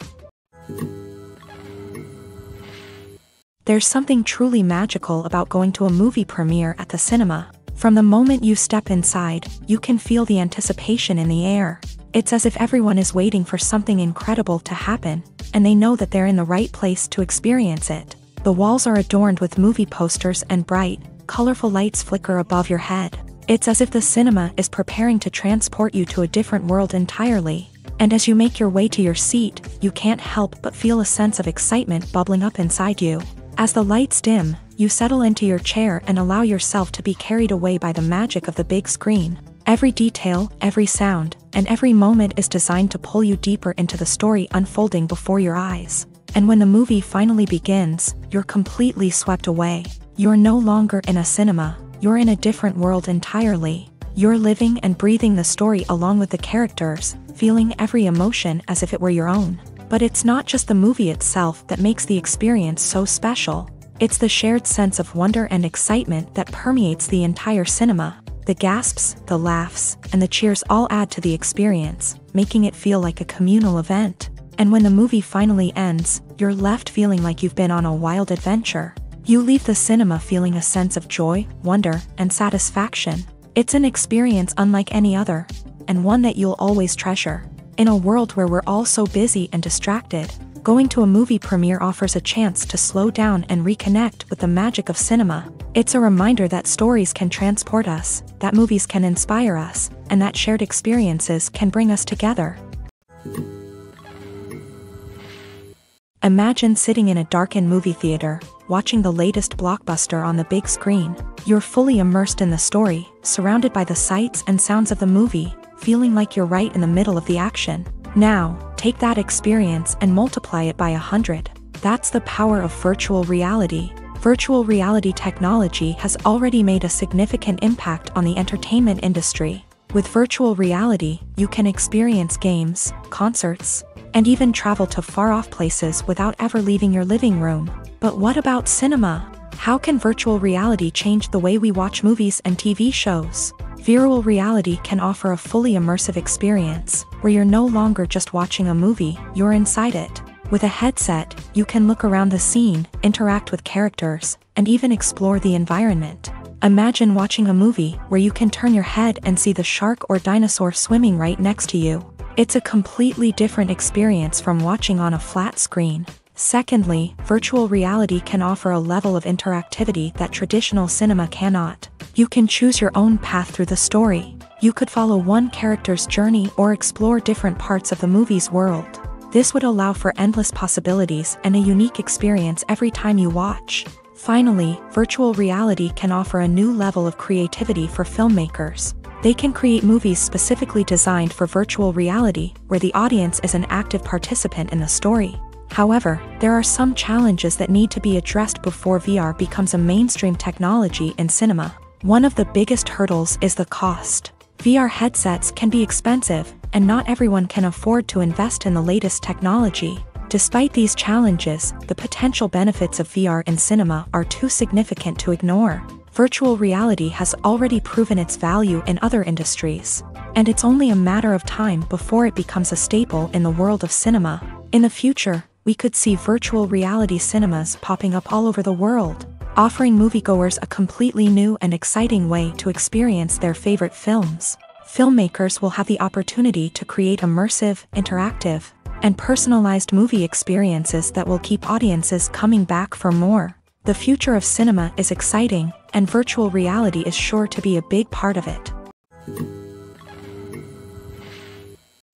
There's something truly magical about going to a movie premiere at the cinema. From the moment you step inside, you can feel the anticipation in the air. It's as if everyone is waiting for something incredible to happen, and they know that they're in the right place to experience it. The walls are adorned with movie posters and bright, colorful lights flicker above your head. It's as if the cinema is preparing to transport you to a different world entirely. And as you make your way to your seat, you can't help but feel a sense of excitement bubbling up inside you. As the lights dim, you settle into your chair and allow yourself to be carried away by the magic of the big screen. Every detail, every sound, and every moment is designed to pull you deeper into the story unfolding before your eyes. And when the movie finally begins, you're completely swept away. You're no longer in a cinema, you're in a different world entirely. You're living and breathing the story along with the characters, feeling every emotion as if it were your own. But it's not just the movie itself that makes the experience so special. It's the shared sense of wonder and excitement that permeates the entire cinema. The gasps, the laughs, and the cheers all add to the experience, making it feel like a communal event. And when the movie finally ends, you're left feeling like you've been on a wild adventure. You leave the cinema feeling a sense of joy, wonder, and satisfaction. It's an experience unlike any other, and one that you'll always treasure. In a world where we're all so busy and distracted, going to a movie premiere offers a chance to slow down and reconnect with the magic of cinema. It's a reminder that stories can transport us, that movies can inspire us, and that shared experiences can bring us together. Imagine sitting in a darkened movie theater, watching the latest blockbuster on the big screen. You're fully immersed in the story, surrounded by the sights and sounds of the movie, feeling like you're right in the middle of the action. Now, take that experience and multiply it by 100. That's the power of virtual reality. Virtual reality technology has already made a significant impact on the entertainment industry. With virtual reality, you can experience games, concerts, and even travel to far-off places without ever leaving your living room. But what about cinema? How can virtual reality change the way we watch movies and TV shows? Virtual reality can offer a fully immersive experience, where you're no longer just watching a movie, you're inside it. With a headset, you can look around the scene, interact with characters, and even explore the environment. Imagine watching a movie where you can turn your head and see the shark or dinosaur swimming right next to you. It's a completely different experience from watching on a flat screen. Secondly, virtual reality can offer a level of interactivity that traditional cinema cannot. You can choose your own path through the story. You could follow one character's journey or explore different parts of the movie's world. This would allow for endless possibilities and a unique experience every time you watch. Finally, virtual reality can offer a new level of creativity for filmmakers. They can create movies specifically designed for virtual reality, where the audience is an active participant in the story. However, there are some challenges that need to be addressed before VR becomes a mainstream technology in cinema. One of the biggest hurdles is the cost. VR headsets can be expensive, and not everyone can afford to invest in the latest technology. Despite these challenges, the potential benefits of VR in cinema are too significant to ignore. Virtual reality has already proven its value in other industries, and it's only a matter of time before it becomes a staple in the world of cinema. In the future, we could see virtual reality cinemas popping up all over the world, offering moviegoers a completely new and exciting way to experience their favorite films. Filmmakers will have the opportunity to create immersive, interactive, and personalized movie experiences that will keep audiences coming back for more. The future of cinema is exciting, and virtual reality is sure to be a big part of it.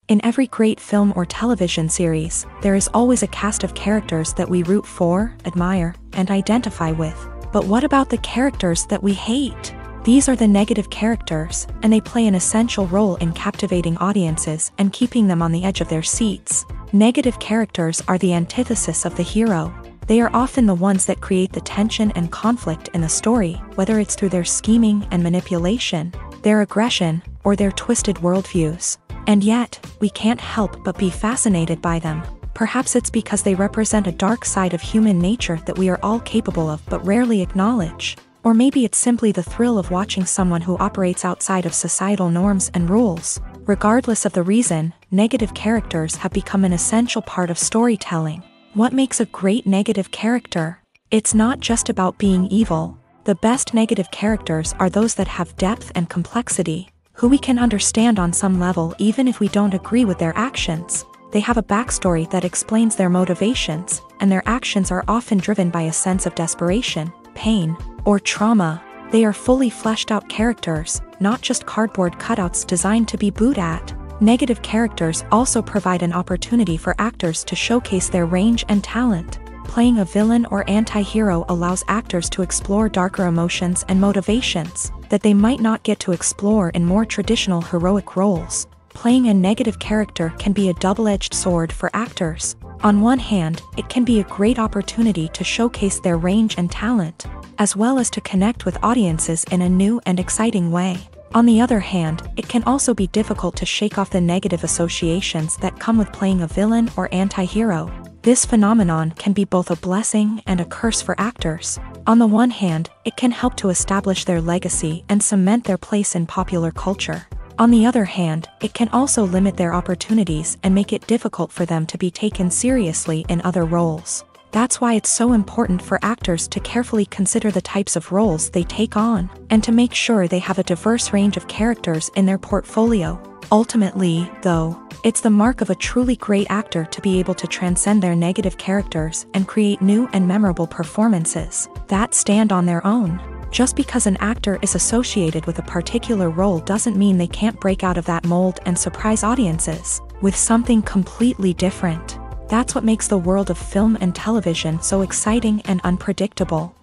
In every great film or television series, there is always a cast of characters that we root for, admire, and identify with. But what about the characters that we hate? These are the negative characters, and they play an essential role in captivating audiences and keeping them on the edge of their seats. Negative characters are the antithesis of the hero. They are often the ones that create the tension and conflict in the story, whether it's through their scheming and manipulation, their aggression, or their twisted worldviews. And yet, we can't help but be fascinated by them. Perhaps it's because they represent a dark side of human nature that we are all capable of but rarely acknowledge. Or maybe it's simply the thrill of watching someone who operates outside of societal norms and rules. Regardless of the reason, negative characters have become an essential part of storytelling. What makes a great negative character? It's not just about being evil. The best negative characters are those that have depth and complexity, who we can understand on some level even if we don't agree with their actions. They have a backstory that explains their motivations, and their actions are often driven by a sense of desperation, pain, or trauma. They are fully fleshed out characters, not just cardboard cutouts designed to be booed at. Negative characters also provide an opportunity for actors to showcase their range and talent. Playing a villain or anti-hero allows actors to explore darker emotions and motivations that they might not get to explore in more traditional heroic roles. Playing a negative character can be a double-edged sword for actors. On one hand, it can be a great opportunity to showcase their range and talent, as well as to connect with audiences in a new and exciting way. On the other hand, it can also be difficult to shake off the negative associations that come with playing a villain or anti-hero. This phenomenon can be both a blessing and a curse for actors. On the one hand, it can help to establish their legacy and cement their place in popular culture. On the other hand, it can also limit their opportunities and make it difficult for them to be taken seriously in other roles. That's why it's so important for actors to carefully consider the types of roles they take on, and to make sure they have a diverse range of characters in their portfolio. Ultimately, though, it's the mark of a truly great actor to be able to transcend their negative characters and create new and memorable performances that stand on their own. Just because an actor is associated with a particular role doesn't mean they can't break out of that mold and surprise audiences with something completely different. That's what makes the world of film and television so exciting and unpredictable.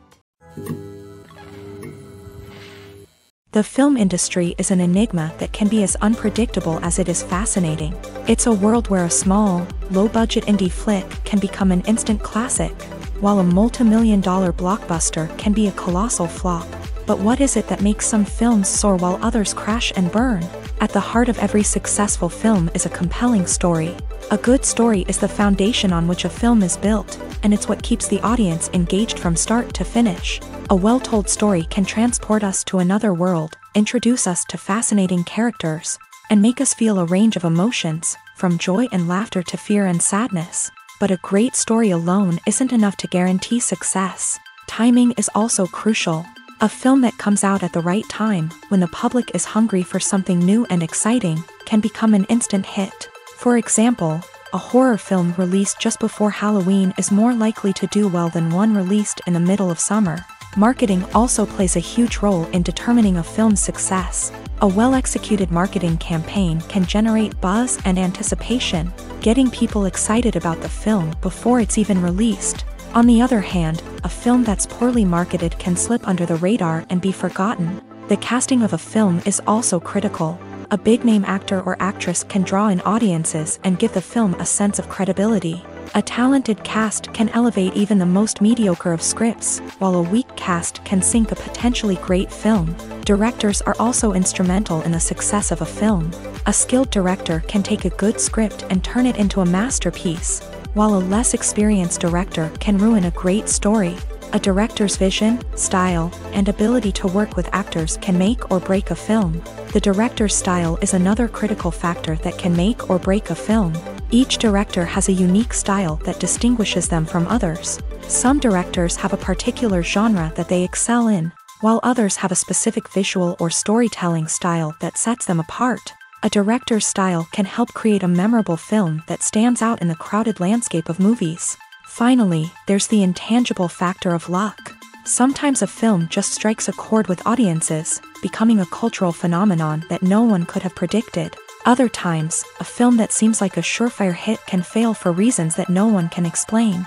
The film industry is an enigma that can be as unpredictable as it is fascinating. It's a world where a small, low-budget indie flick can become an instant classic, while a multi-million-dollar blockbuster can be a colossal flop. But what is it that makes some films soar while others crash and burn? At the heart of every successful film is a compelling story. A good story is the foundation on which a film is built, and it's what keeps the audience engaged from start to finish. A well-told story can transport us to another world, introduce us to fascinating characters, and make us feel a range of emotions, from joy and laughter to fear and sadness. But a great story alone isn't enough to guarantee success. Timing is also crucial. A film that comes out at the right time, when the public is hungry for something new and exciting, can become an instant hit. For example, a horror film released just before Halloween is more likely to do well than one released in the middle of summer. Marketing also plays a huge role in determining a film's success. A well-executed marketing campaign can generate buzz and anticipation, getting people excited about the film before it's even released. On the other hand, a film that's poorly marketed can slip under the radar and be forgotten. The casting of a film is also critical. A big-name actor or actress can draw in audiences and give the film a sense of credibility. A talented cast can elevate even the most mediocre of scripts, while a weak cast can sink a potentially great film. Directors are also instrumental in the success of a film. A skilled director can take a good script and turn it into a masterpiece, while a less experienced director can ruin a great story. A director's vision, style, and ability to work with actors can make or break a film. The director's style is another critical factor that can make or break a film. Each director has a unique style that distinguishes them from others. Some directors have a particular genre that they excel in, while others have a specific visual or storytelling style that sets them apart. A director's style can help create a memorable film that stands out in the crowded landscape of movies. Finally, there's the intangible factor of luck. Sometimes a film just strikes a chord with audiences, becoming a cultural phenomenon that no one could have predicted. Other times, a film that seems like a surefire hit can fail for reasons that no one can explain.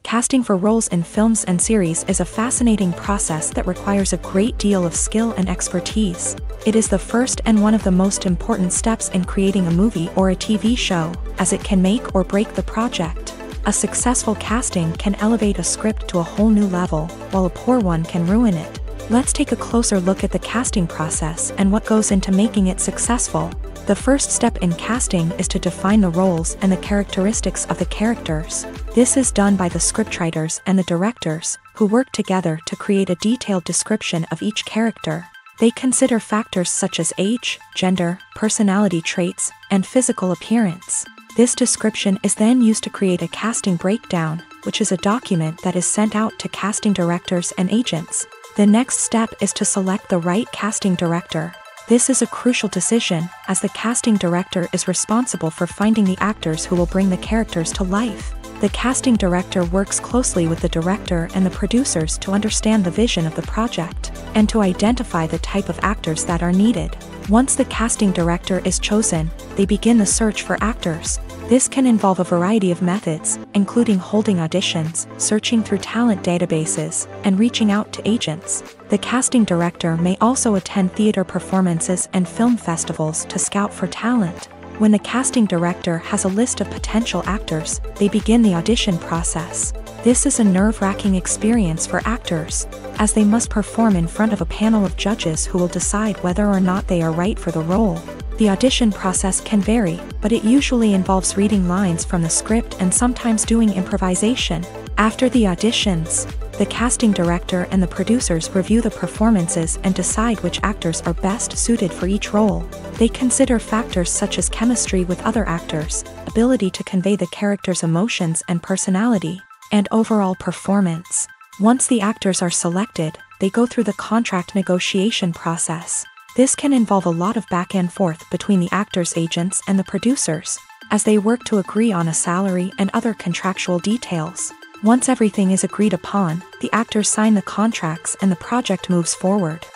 Casting for roles in films and series is a fascinating process that requires a great deal of skill and expertise. It is the first and one of the most important steps in creating a movie or a TV show, as it can make or break the project. A successful casting can elevate a script to a whole new level, while a poor one can ruin it. Let's take a closer look at the casting process and what goes into making it successful. The first step in casting is to define the roles and the characteristics of the characters. This is done by the scriptwriters and the directors, who work together to create a detailed description of each character. They consider factors such as age, gender, personality traits, and physical appearance. This description is then used to create a casting breakdown, which is a document that is sent out to casting directors and agents. The next step is to select the right casting director. This is a crucial decision, as the casting director is responsible for finding the actors who will bring the characters to life. The casting director works closely with the director and the producers to understand the vision of the project, and to identify the type of actors that are needed. Once the casting director is chosen, they begin the search for actors. This can involve a variety of methods, including holding auditions, searching through talent databases, and reaching out to agents. The casting director may also attend theater performances and film festivals to scout for talent. When the casting director has a list of potential actors, they begin the audition process. This is a nerve-wracking experience for actors, as they must perform in front of a panel of judges who will decide whether or not they are right for the role. The audition process can vary, but it usually involves reading lines from the script and sometimes doing improvisation. After the auditions, the casting director and the producers review the performances and decide which actors are best suited for each role. They consider factors such as chemistry with other actors, ability to convey the character's emotions and personality, and overall performance. Once the actors are selected, they go through the contract negotiation process. This can involve a lot of back and forth between the actors' agents and the producers, as they work to agree on a salary and other contractual details. Once everything is agreed upon, the actors sign the contracts and the project moves forward.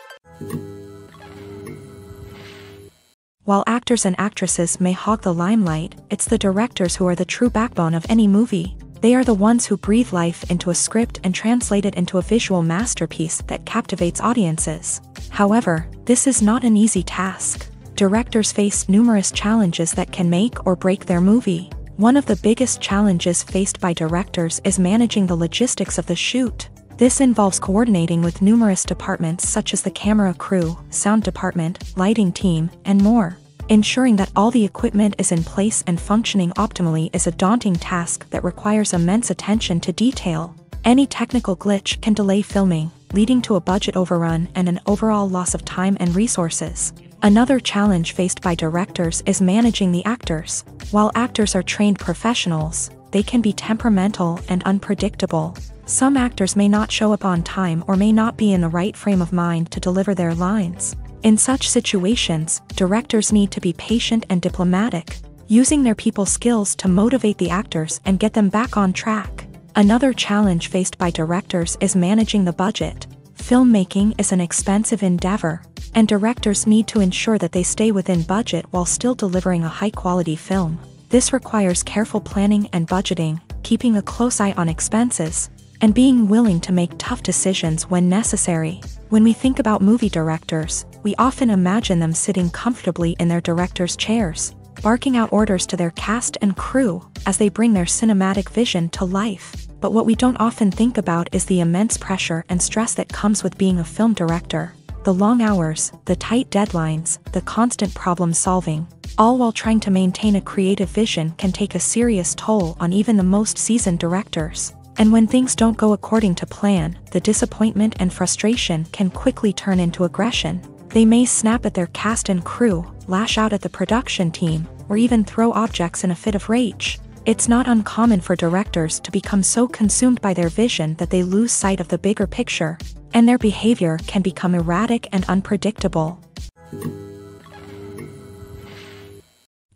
While actors and actresses may hog the limelight, it's the directors who are the true backbone of any movie. They are the ones who breathe life into a script and translate it into a visual masterpiece that captivates audiences. However, this is not an easy task. Directors face numerous challenges that can make or break their movie. One of the biggest challenges faced by directors is managing the logistics of the shoot. This involves coordinating with numerous departments such as the camera crew, sound department, lighting team, and more. Ensuring that all the equipment is in place and functioning optimally is a daunting task that requires immense attention to detail. Any technical glitch can delay filming, leading to a budget overrun and an overall loss of time and resources. Another challenge faced by directors is managing the actors. While actors are trained professionals, they can be temperamental and unpredictable. Some actors may not show up on time or may not be in the right frame of mind to deliver their lines. In such situations, directors need to be patient and diplomatic, using their people skills to motivate the actors and get them back on track. Another challenge faced by directors is managing the budget. Filmmaking is an expensive endeavor, and directors need to ensure that they stay within budget while still delivering a high-quality film. This requires careful planning and budgeting, keeping a close eye on expenses, and being willing to make tough decisions when necessary. When we think about movie directors, we often imagine them sitting comfortably in their director's chairs, barking out orders to their cast and crew as they bring their cinematic vision to life. But what we don't often think about is the immense pressure and stress that comes with being a film director. The long hours, the tight deadlines, the constant problem solving, all while trying to maintain a creative vision can take a serious toll on even the most seasoned directors. And when things don't go according to plan, the disappointment and frustration can quickly turn into aggression. They may snap at their cast and crew, lash out at the production team, or even throw objects in a fit of rage. It's not uncommon for directors to become so consumed by their vision that they lose sight of the bigger picture, and their behavior can become erratic and unpredictable.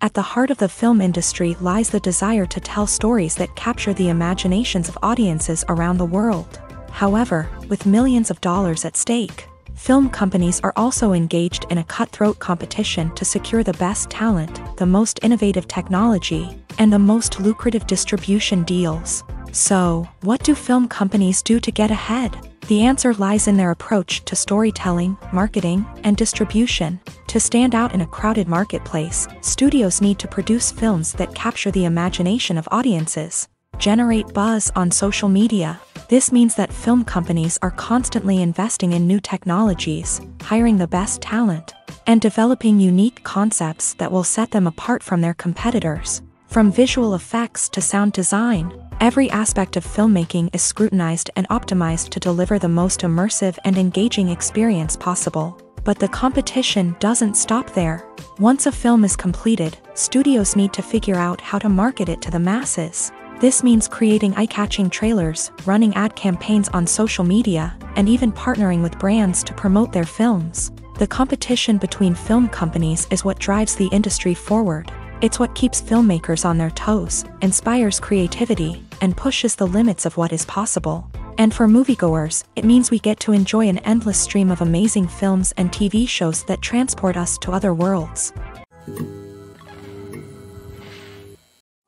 At the heart of the film industry lies the desire to tell stories that capture the imaginations of audiences around the world. However, with millions of dollars at stake, film companies are also engaged in a cutthroat competition to secure the best talent, the most innovative technology, and the most lucrative distribution deals. So, what do film companies do to get ahead? The answer lies in their approach to storytelling, marketing, and distribution. To stand out in a crowded marketplace, studios need to produce films that capture the imagination of audiences, generate buzz on social media. This means that film companies are constantly investing in new technologies, hiring the best talent, and developing unique concepts that will set them apart from their competitors. From visual effects to sound design, every aspect of filmmaking is scrutinized and optimized to deliver the most immersive and engaging experience possible. But the competition doesn't stop there. Once a film is completed, studios need to figure out how to market it to the masses. This means creating eye-catching trailers, running ad campaigns on social media, and even partnering with brands to promote their films. The competition between film companies is what drives the industry forward. It's what keeps filmmakers on their toes, inspires creativity, and pushes the limits of what is possible. And for moviegoers, it means we get to enjoy an endless stream of amazing films and TV shows that transport us to other worlds.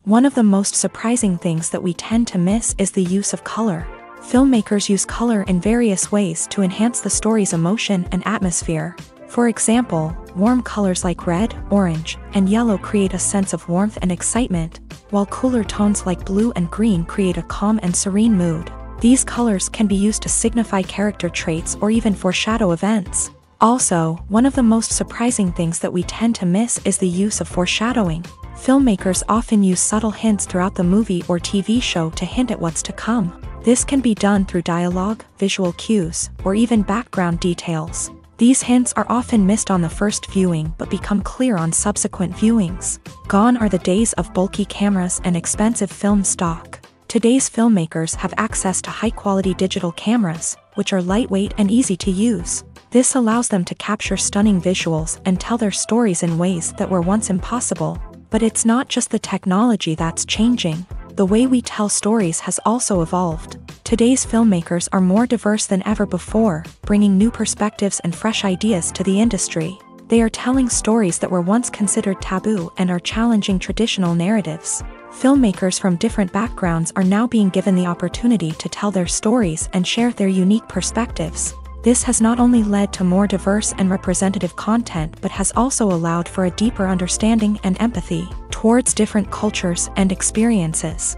One of the most surprising things that we tend to miss is the use of color. Filmmakers use color in various ways to enhance the story's emotion and atmosphere. For example, warm colors like red, orange, and yellow create a sense of warmth and excitement, while cooler tones like blue and green create a calm and serene mood. These colors can be used to signify character traits or even foreshadow events. Also, one of the most surprising things that we tend to miss is the use of foreshadowing. Filmmakers often use subtle hints throughout the movie or TV show to hint at what's to come. This can be done through dialogue, visual cues, or even background details. These hints are often missed on the first viewing but become clear on subsequent viewings. Gone are the days of bulky cameras and expensive film stock. Today's filmmakers have access to high-quality digital cameras, which are lightweight and easy to use. This allows them to capture stunning visuals and tell their stories in ways that were once impossible. But it's not just the technology that's changing. The way we tell stories has also evolved. Today's filmmakers are more diverse than ever before, bringing new perspectives and fresh ideas to the industry. They are telling stories that were once considered taboo and are challenging traditional narratives. Filmmakers from different backgrounds are now being given the opportunity to tell their stories and share their unique perspectives. This has not only led to more diverse and representative content but has also allowed for a deeper understanding and empathy towards different cultures and experiences.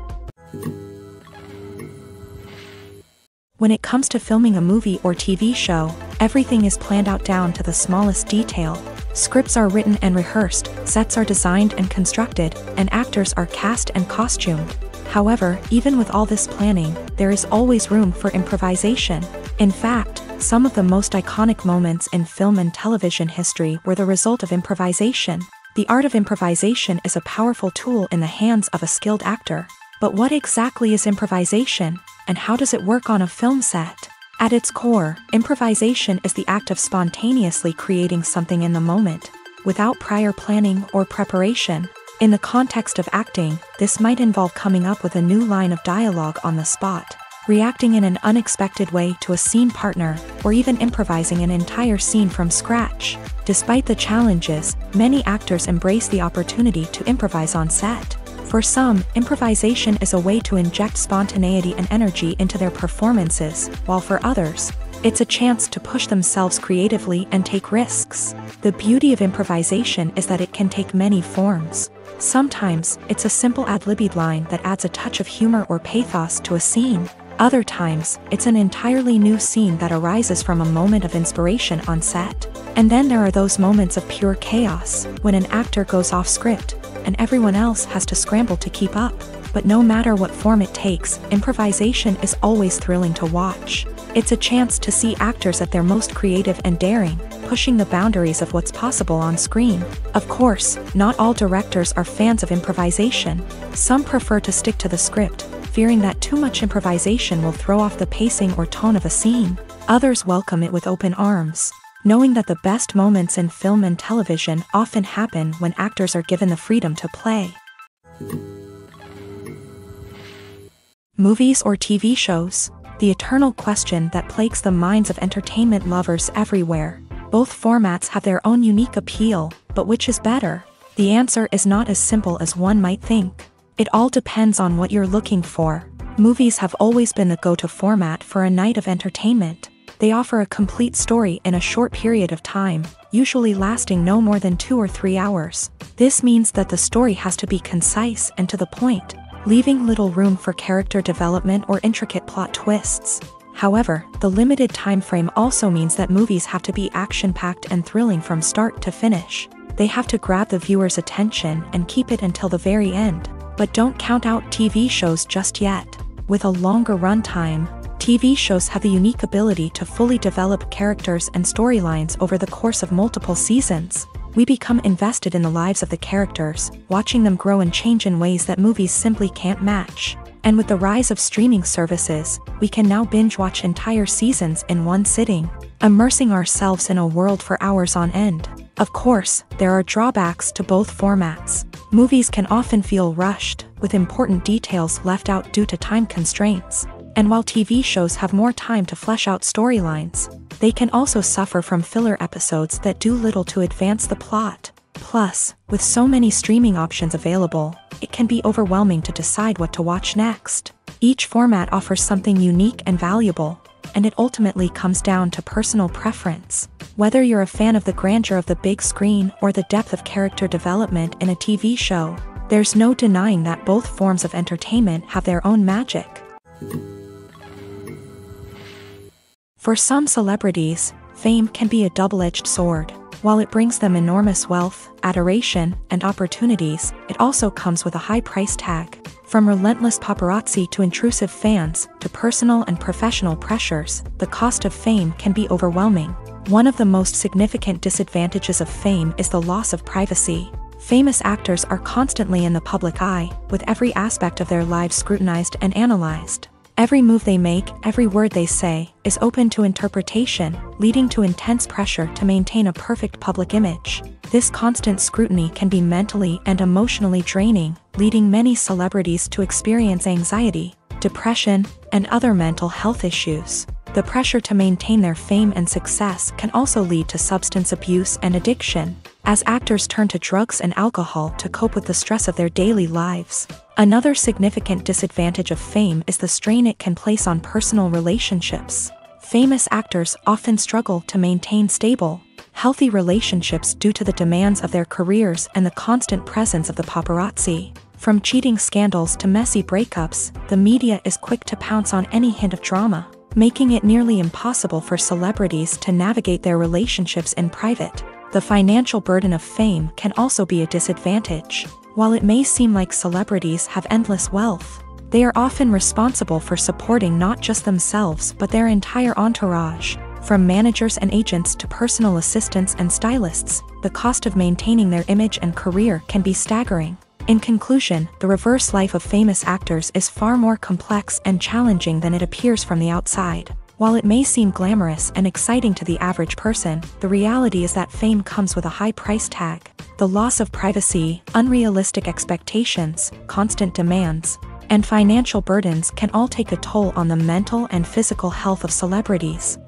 When it comes to filming a movie or TV show, everything is planned out down to the smallest detail. Scripts are written and rehearsed, sets are designed and constructed, and actors are cast and costumed. However, even with all this planning, there is always room for improvisation. In fact, some of the most iconic moments in film and television history were the result of improvisation. The art of improvisation is a powerful tool in the hands of a skilled actor. But what exactly is improvisation, and how does it work on a film set? At its core, improvisation is the act of spontaneously creating something in the moment, without prior planning or preparation. In the context of acting, this might involve coming up with a new line of dialogue on the spot, reacting in an unexpected way to a scene partner, or even improvising an entire scene from scratch. Despite the challenges, many actors embrace the opportunity to improvise on set. For some, improvisation is a way to inject spontaneity and energy into their performances, while for others, it's a chance to push themselves creatively and take risks. The beauty of improvisation is that it can take many forms. Sometimes, it's a simple ad-libbed line that adds a touch of humor or pathos to a scene. Other times, it's an entirely new scene that arises from a moment of inspiration on set. And then there are those moments of pure chaos, when an actor goes off script, and everyone else has to scramble to keep up. But no matter what form it takes, improvisation is always thrilling to watch. It's a chance to see actors at their most creative and daring, pushing the boundaries of what's possible on screen. Of course, not all directors are fans of improvisation. Some prefer to stick to the script, fearing that too much improvisation will throw off the pacing or tone of a scene. Others welcome it with open arms, knowing that the best moments in film and television often happen when actors are given the freedom to play. Movies or TV shows? The eternal question that plagues the minds of entertainment lovers everywhere. Both formats have their own unique appeal, but which is better? The answer is not as simple as one might think. It all depends on what you're looking for. Movies have always been the go-to format for a night of entertainment. They offer a complete story in a short period of time, usually lasting no more than 2 or 3 hours. This means that the story has to be concise and to the point, leaving little room for character development or intricate plot twists. However, the limited time frame also means that movies have to be action-packed and thrilling from start to finish. They have to grab the viewer's attention and keep it until the very end. But don't count out TV shows just yet. With a longer runtime, TV shows have the unique ability to fully develop characters and storylines over the course of multiple seasons. We become invested in the lives of the characters, watching them grow and change in ways that movies simply can't match. And with the rise of streaming services, we can now binge-watch entire seasons in one sitting, immersing ourselves in a world for hours on end. Of course, there are drawbacks to both formats. Movies can often feel rushed, with important details left out due to time constraints. And while TV shows have more time to flesh out storylines, they can also suffer from filler episodes that do little to advance the plot. Plus, with so many streaming options available, it can be overwhelming to decide what to watch next. Each format offers something unique and valuable, and it ultimately comes down to personal preference. Whether you're a fan of the grandeur of the big screen or the depth of character development in a TV show, there's no denying that both forms of entertainment have their own magic. For some celebrities, Fame can be a double-edged sword. While it brings them enormous wealth, adoration, and opportunities, it also comes with a high price tag. From relentless paparazzi to intrusive fans, to personal and professional pressures, the cost of fame can be overwhelming. One of the most significant disadvantages of fame is the loss of privacy. Famous actors are constantly in the public eye, with every aspect of their lives scrutinized and analyzed. Every move they make, every word they say, is open to interpretation, leading to intense pressure to maintain a perfect public image. This constant scrutiny can be mentally and emotionally draining, leading many celebrities to experience anxiety, depression, and other mental health issues. The pressure to maintain their fame and success can also lead to substance abuse and addiction, as actors turn to drugs and alcohol to cope with the stress of their daily lives. Another significant disadvantage of fame is the strain it can place on personal relationships. Famous actors often struggle to maintain stable, healthy relationships due to the demands of their careers and the constant presence of the paparazzi. From cheating scandals to messy breakups, the media is quick to pounce on any hint of drama, making it nearly impossible for celebrities to navigate their relationships in private. The financial burden of fame can also be a disadvantage. While it may seem like celebrities have endless wealth, they are often responsible for supporting not just themselves but their entire entourage. From managers and agents to personal assistants and stylists, the cost of maintaining their image and career can be staggering. In conclusion, the reverse life of famous actors is far more complex and challenging than it appears from the outside. While it may seem glamorous and exciting to the average person, the reality is that fame comes with a high price tag. The loss of privacy, unrealistic expectations, constant demands, and financial burdens can all take a toll on the mental and physical health of celebrities.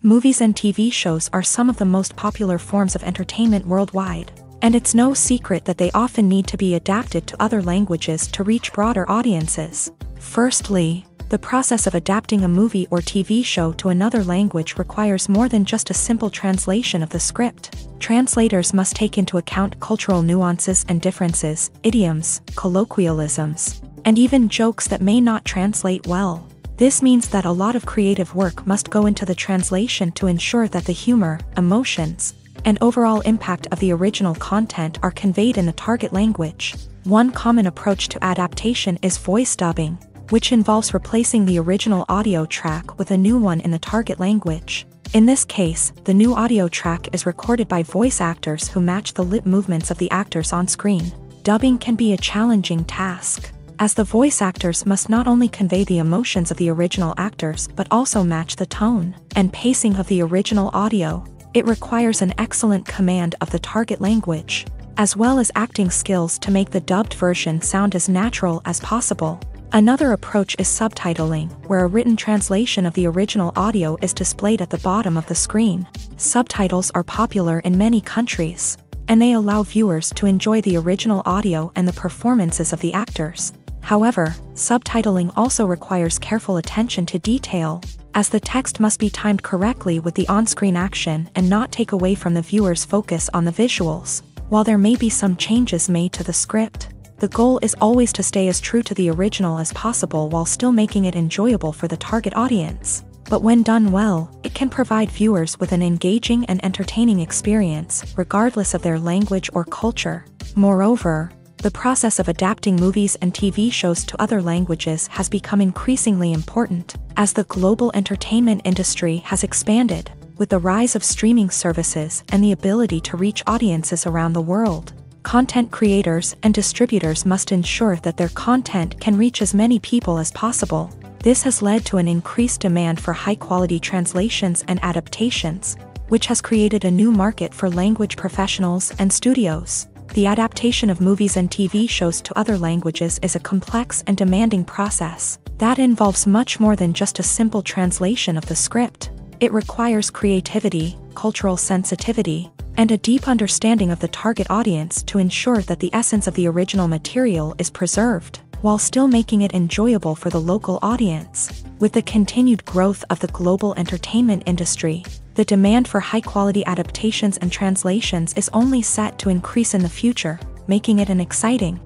Movies and TV shows are some of the most popular forms of entertainment worldwide, and it's no secret that they often need to be adapted to other languages to reach broader audiences. Firstly, the process of adapting a movie or TV show to another language requires more than just a simple translation of the script. Translators must take into account cultural nuances and differences, idioms, colloquialisms, and even jokes that may not translate well. This means that a lot of creative work must go into the translation to ensure that the humor, emotions, and overall impact of the original content are conveyed in the target language. One common approach to adaptation is voice dubbing, which involves replacing the original audio track with a new one in the target language. In this case, the new audio track is recorded by voice actors who match the lip movements of the actors on screen. Dubbing can be a challenging task, as the voice actors must not only convey the emotions of the original actors but also match the tone and pacing of the original audio. It requires an excellent command of the target language, as well as acting skills to make the dubbed version sound as natural as possible. Another approach is subtitling, where a written translation of the original audio is displayed at the bottom of the screen. Subtitles are popular in many countries, and they allow viewers to enjoy the original audio and the performances of the actors. However, subtitling also requires careful attention to detail, as the text must be timed correctly with the on-screen action and not take away from the viewer's focus on the visuals. While there may be some changes made to the script, the goal is always to stay as true to the original as possible while still making it enjoyable for the target audience. But when done well, it can provide viewers with an engaging and entertaining experience, regardless of their language or culture. Moreover, the process of adapting movies and TV shows to other languages has become increasingly important, as the global entertainment industry has expanded, with the rise of streaming services and the ability to reach audiences around the world. Content creators and distributors must ensure that their content can reach as many people as possible. This has led to an increased demand for high-quality translations and adaptations, which has created a new market for language professionals and studios. The adaptation of movies and TV shows to other languages is a complex and demanding process that involves much more than just a simple translation of the script. It requires creativity, cultural sensitivity, and a deep understanding of the target audience to ensure that the essence of the original material is preserved, while still making it enjoyable for the local audience. With the continued growth of the global entertainment industry, the demand for high-quality adaptations and translations is only set to increase in the future, making it an exciting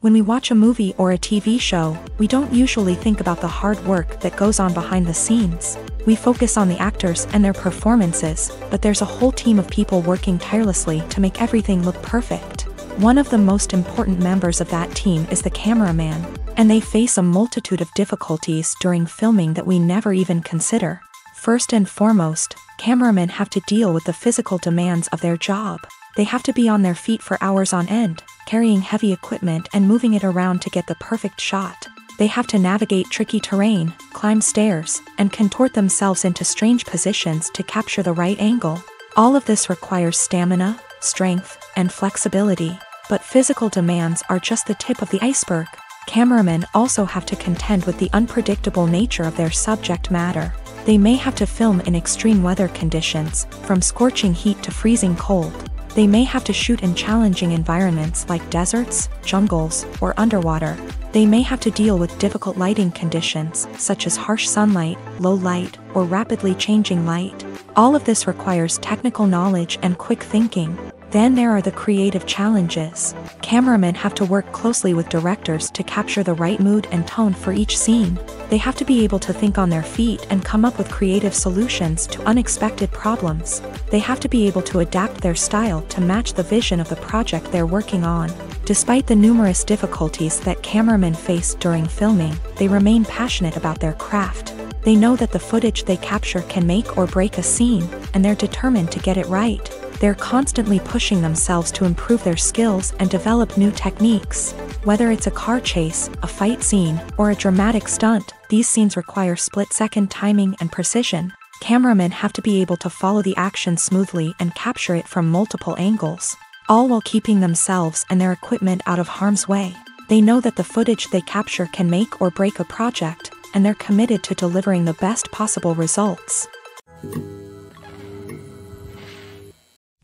When we watch a movie or a TV show, we don't usually think about the hard work that goes on behind the scenes. We focus on the actors and their performances, but there's a whole team of people working tirelessly to make everything look perfect. One of the most important members of that team is the cameraman, and they face a multitude of difficulties during filming that we never even consider. First and foremost, cameramen have to deal with the physical demands of their job. They have to be on their feet for hours on end, carrying heavy equipment and moving it around to get the perfect shot. They have to navigate tricky terrain, climb stairs, and contort themselves into strange positions to capture the right angle. All of this requires stamina, strength, and flexibility. But physical demands are just the tip of the iceberg. Cameramen also have to contend with the unpredictable nature of their subject matter. They may have to film in extreme weather conditions, from scorching heat to freezing cold. They may have to shoot in challenging environments like deserts, jungles, or underwater. They may have to deal with difficult lighting conditions, such as harsh sunlight, low light, or rapidly changing light. All of this requires technical knowledge and quick thinking. Then there are the creative challenges. Cameramen have to work closely with directors to capture the right mood and tone for each scene. They have to be able to think on their feet and come up with creative solutions to unexpected problems. They have to be able to adapt their style to match the vision of the project they're working on. Despite the numerous difficulties that cameramen face during filming, they remain passionate about their craft. They know that the footage they capture can make or break a scene, and they're determined to get it right. They're constantly pushing themselves to improve their skills and develop new techniques. Whether it's a car chase, a fight scene, or a dramatic stunt, these scenes require split-second timing and precision. Cameramen have to be able to follow the action smoothly and capture it from multiple angles, all while keeping themselves and their equipment out of harm's way. They know that the footage they capture can make or break a project, and they're committed to delivering the best possible results.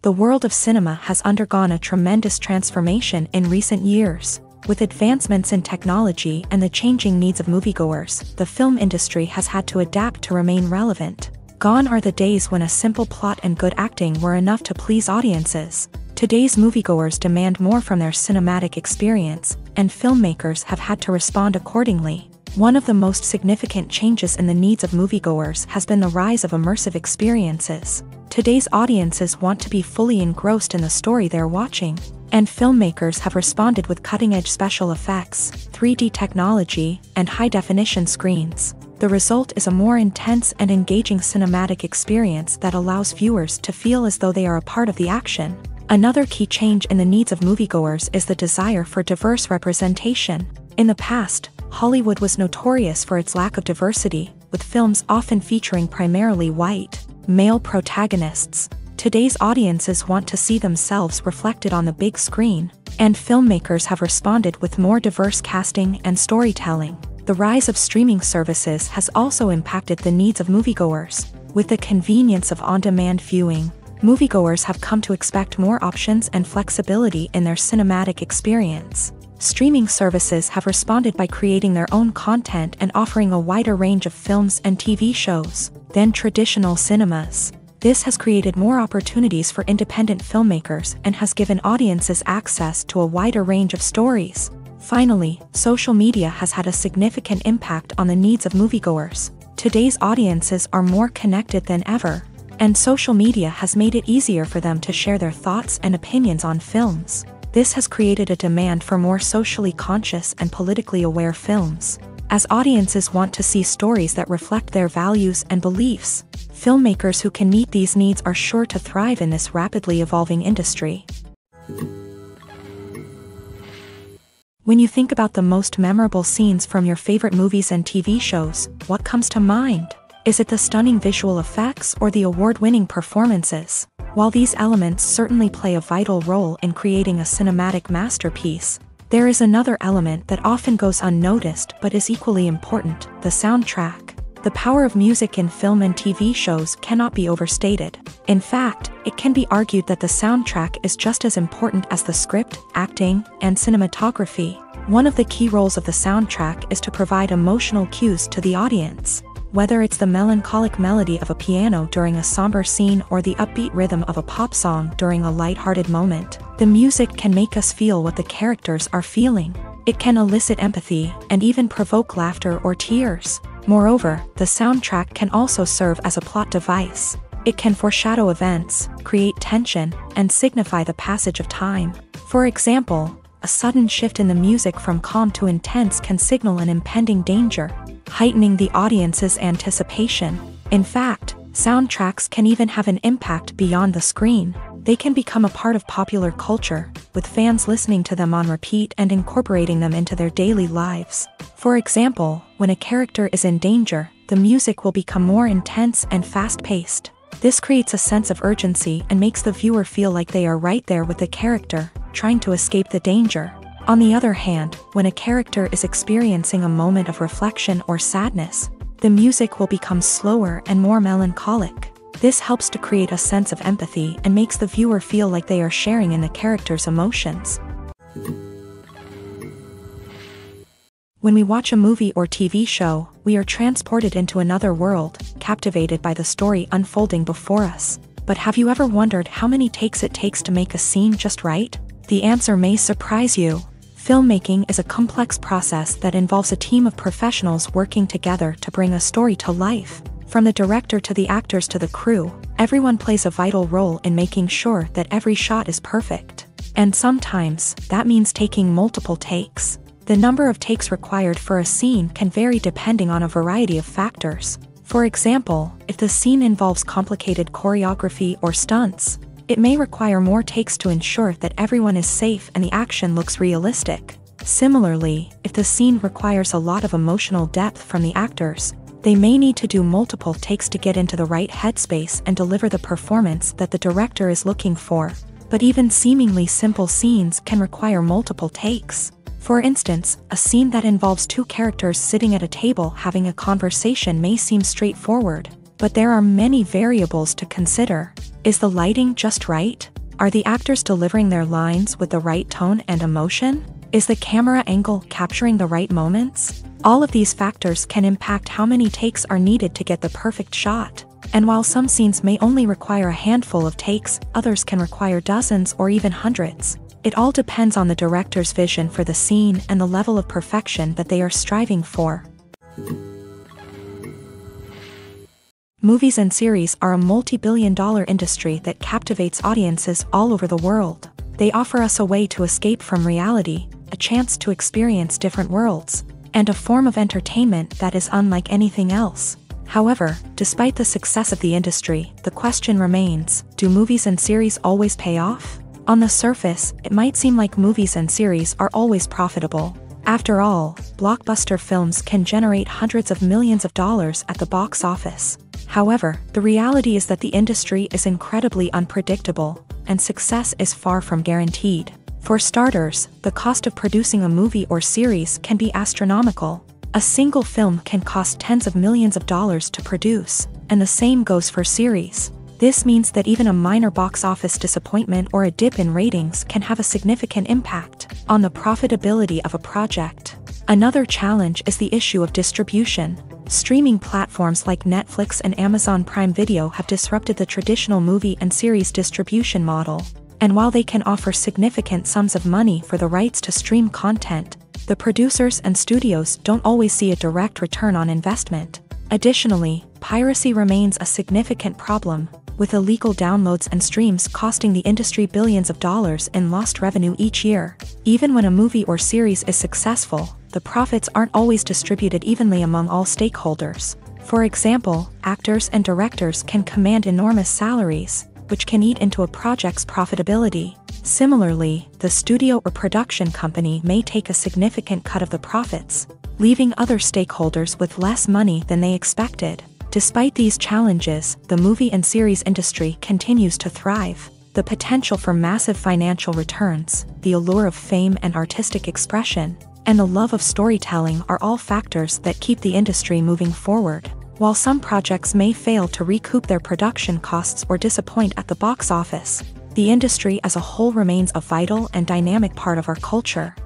The world of cinema has undergone a tremendous transformation in recent years. With advancements in technology and the changing needs of moviegoers, the film industry has had to adapt to remain relevant. Gone are the days when a simple plot and good acting were enough to please audiences. Today's moviegoers demand more from their cinematic experience, and filmmakers have had to respond accordingly. One of the most significant changes in the needs of moviegoers has been the rise of immersive experiences. Today's audiences want to be fully engrossed in the story they're watching, and filmmakers have responded with cutting-edge special effects, 3D technology, and high-definition screens. The result is a more intense and engaging cinematic experience that allows viewers to feel as though they are a part of the action. Another key change in the needs of moviegoers is the desire for diverse representation. In the past, Hollywood was notorious for its lack of diversity, with films often featuring primarily white, male protagonists. Today's audiences want to see themselves reflected on the big screen, and filmmakers have responded with more diverse casting and storytelling. The rise of streaming services has also impacted the needs of moviegoers. With the convenience of on-demand viewing, moviegoers have come to expect more options and flexibility in their cinematic experience. Streaming services have responded by creating their own content and offering a wider range of films and TV shows than traditional cinemas. This has created more opportunities for independent filmmakers and has given audiences access to a wider range of stories. Finally, social media has had a significant impact on the needs of moviegoers. Today's audiences are more connected than ever, and social media has made it easier for them to share their thoughts and opinions on films. This has created a demand for more socially conscious and politically aware films. As audiences want to see stories that reflect their values and beliefs, filmmakers who can meet these needs are sure to thrive in this rapidly evolving industry. When you think about the most memorable scenes from your favorite movies and TV shows, what comes to mind? Is it the stunning visual effects or the award-winning performances? While these elements certainly play a vital role in creating a cinematic masterpiece, there is another element that often goes unnoticed but is equally important: the soundtrack. The power of music in film and TV shows cannot be overstated. In fact, it can be argued that the soundtrack is just as important as the script, acting, and cinematography. One of the key roles of the soundtrack is to provide emotional cues to the audience. Whether it's the melancholic melody of a piano during a somber scene or the upbeat rhythm of a pop song during a light-hearted moment, the music can make us feel what the characters are feeling. It can elicit empathy and even provoke laughter or tears. Moreover, the soundtrack can also serve as a plot device. It can foreshadow events, create tension, and signify the passage of time. For example, a sudden shift in the music from calm to intense can signal an impending danger, heightening the audience's anticipation. In fact, soundtracks can even have an impact beyond the screen. They can become a part of popular culture, with fans listening to them on repeat and incorporating them into their daily lives. For example, when a character is in danger, the music will become more intense and fast-paced. This creates a sense of urgency and makes the viewer feel like they are right there with the character, trying to escape the danger. On the other hand, when a character is experiencing a moment of reflection or sadness, the music will become slower and more melancholic. This helps to create a sense of empathy and makes the viewer feel like they are sharing in the character's emotions. When we watch a movie or TV show, we are transported into another world, captivated by the story unfolding before us. But have you ever wondered how many takes it takes to make a scene just right? The answer may surprise you. Filmmaking is a complex process that involves a team of professionals working together to bring a story to life. From the director to the actors to the crew, everyone plays a vital role in making sure that every shot is perfect. And sometimes, that means taking multiple takes. The number of takes required for a scene can vary depending on a variety of factors. For example, if the scene involves complicated choreography or stunts, it may require more takes to ensure that everyone is safe and the action looks realistic. Similarly, if the scene requires a lot of emotional depth from the actors, they may need to do multiple takes to get into the right headspace and deliver the performance that the director is looking for. But even seemingly simple scenes can require multiple takes. For instance, a scene that involves two characters sitting at a table having a conversation may seem straightforward, but there are many variables to consider. Is the lighting just right? Are the actors delivering their lines with the right tone and emotion? Is the camera angle capturing the right moments? All of these factors can impact how many takes are needed to get the perfect shot. And while some scenes may only require a handful of takes, others can require dozens or even hundreds. It all depends on the director's vision for the scene and the level of perfection that they are striving for. Movies and series are a multi-billion-dollar industry that captivates audiences all over the world. They offer us a way to escape from reality, a chance to experience different worlds, and a form of entertainment that is unlike anything else. However, despite the success of the industry, the question remains, do movies and series always pay off? On the surface, it might seem like movies and series are always profitable. After all, blockbuster films can generate hundreds of millions of dollars at the box office. However, the reality is that the industry is incredibly unpredictable, and success is far from guaranteed. For starters, the cost of producing a movie or series can be astronomical. A single film can cost tens of millions of dollars to produce, and the same goes for series. This means that even a minor box office disappointment or a dip in ratings can have a significant impact on the profitability of a project. Another challenge is the issue of distribution. Streaming platforms like Netflix and Amazon Prime Video have disrupted the traditional movie and series distribution model. And while they can offer significant sums of money for the rights to stream content, the producers and studios don't always see a direct return on investment. Additionally, piracy remains a significant problem, with illegal downloads and streams costing the industry billions of dollars in lost revenue each year. Even when a movie or series is successful, the profits aren't always distributed evenly among all stakeholders. For example, actors and directors can command enormous salaries, which can eat into a project's profitability. Similarly, the studio or production company may take a significant cut of the profits, leaving other stakeholders with less money than they expected. Despite these challenges, the movie and series industry continues to thrive. The potential for massive financial returns, the allure of fame and artistic expression, and the love of storytelling are all factors that keep the industry moving forward. While some projects may fail to recoup their production costs or disappoint at the box office, the industry as a whole remains a vital and dynamic part of our culture.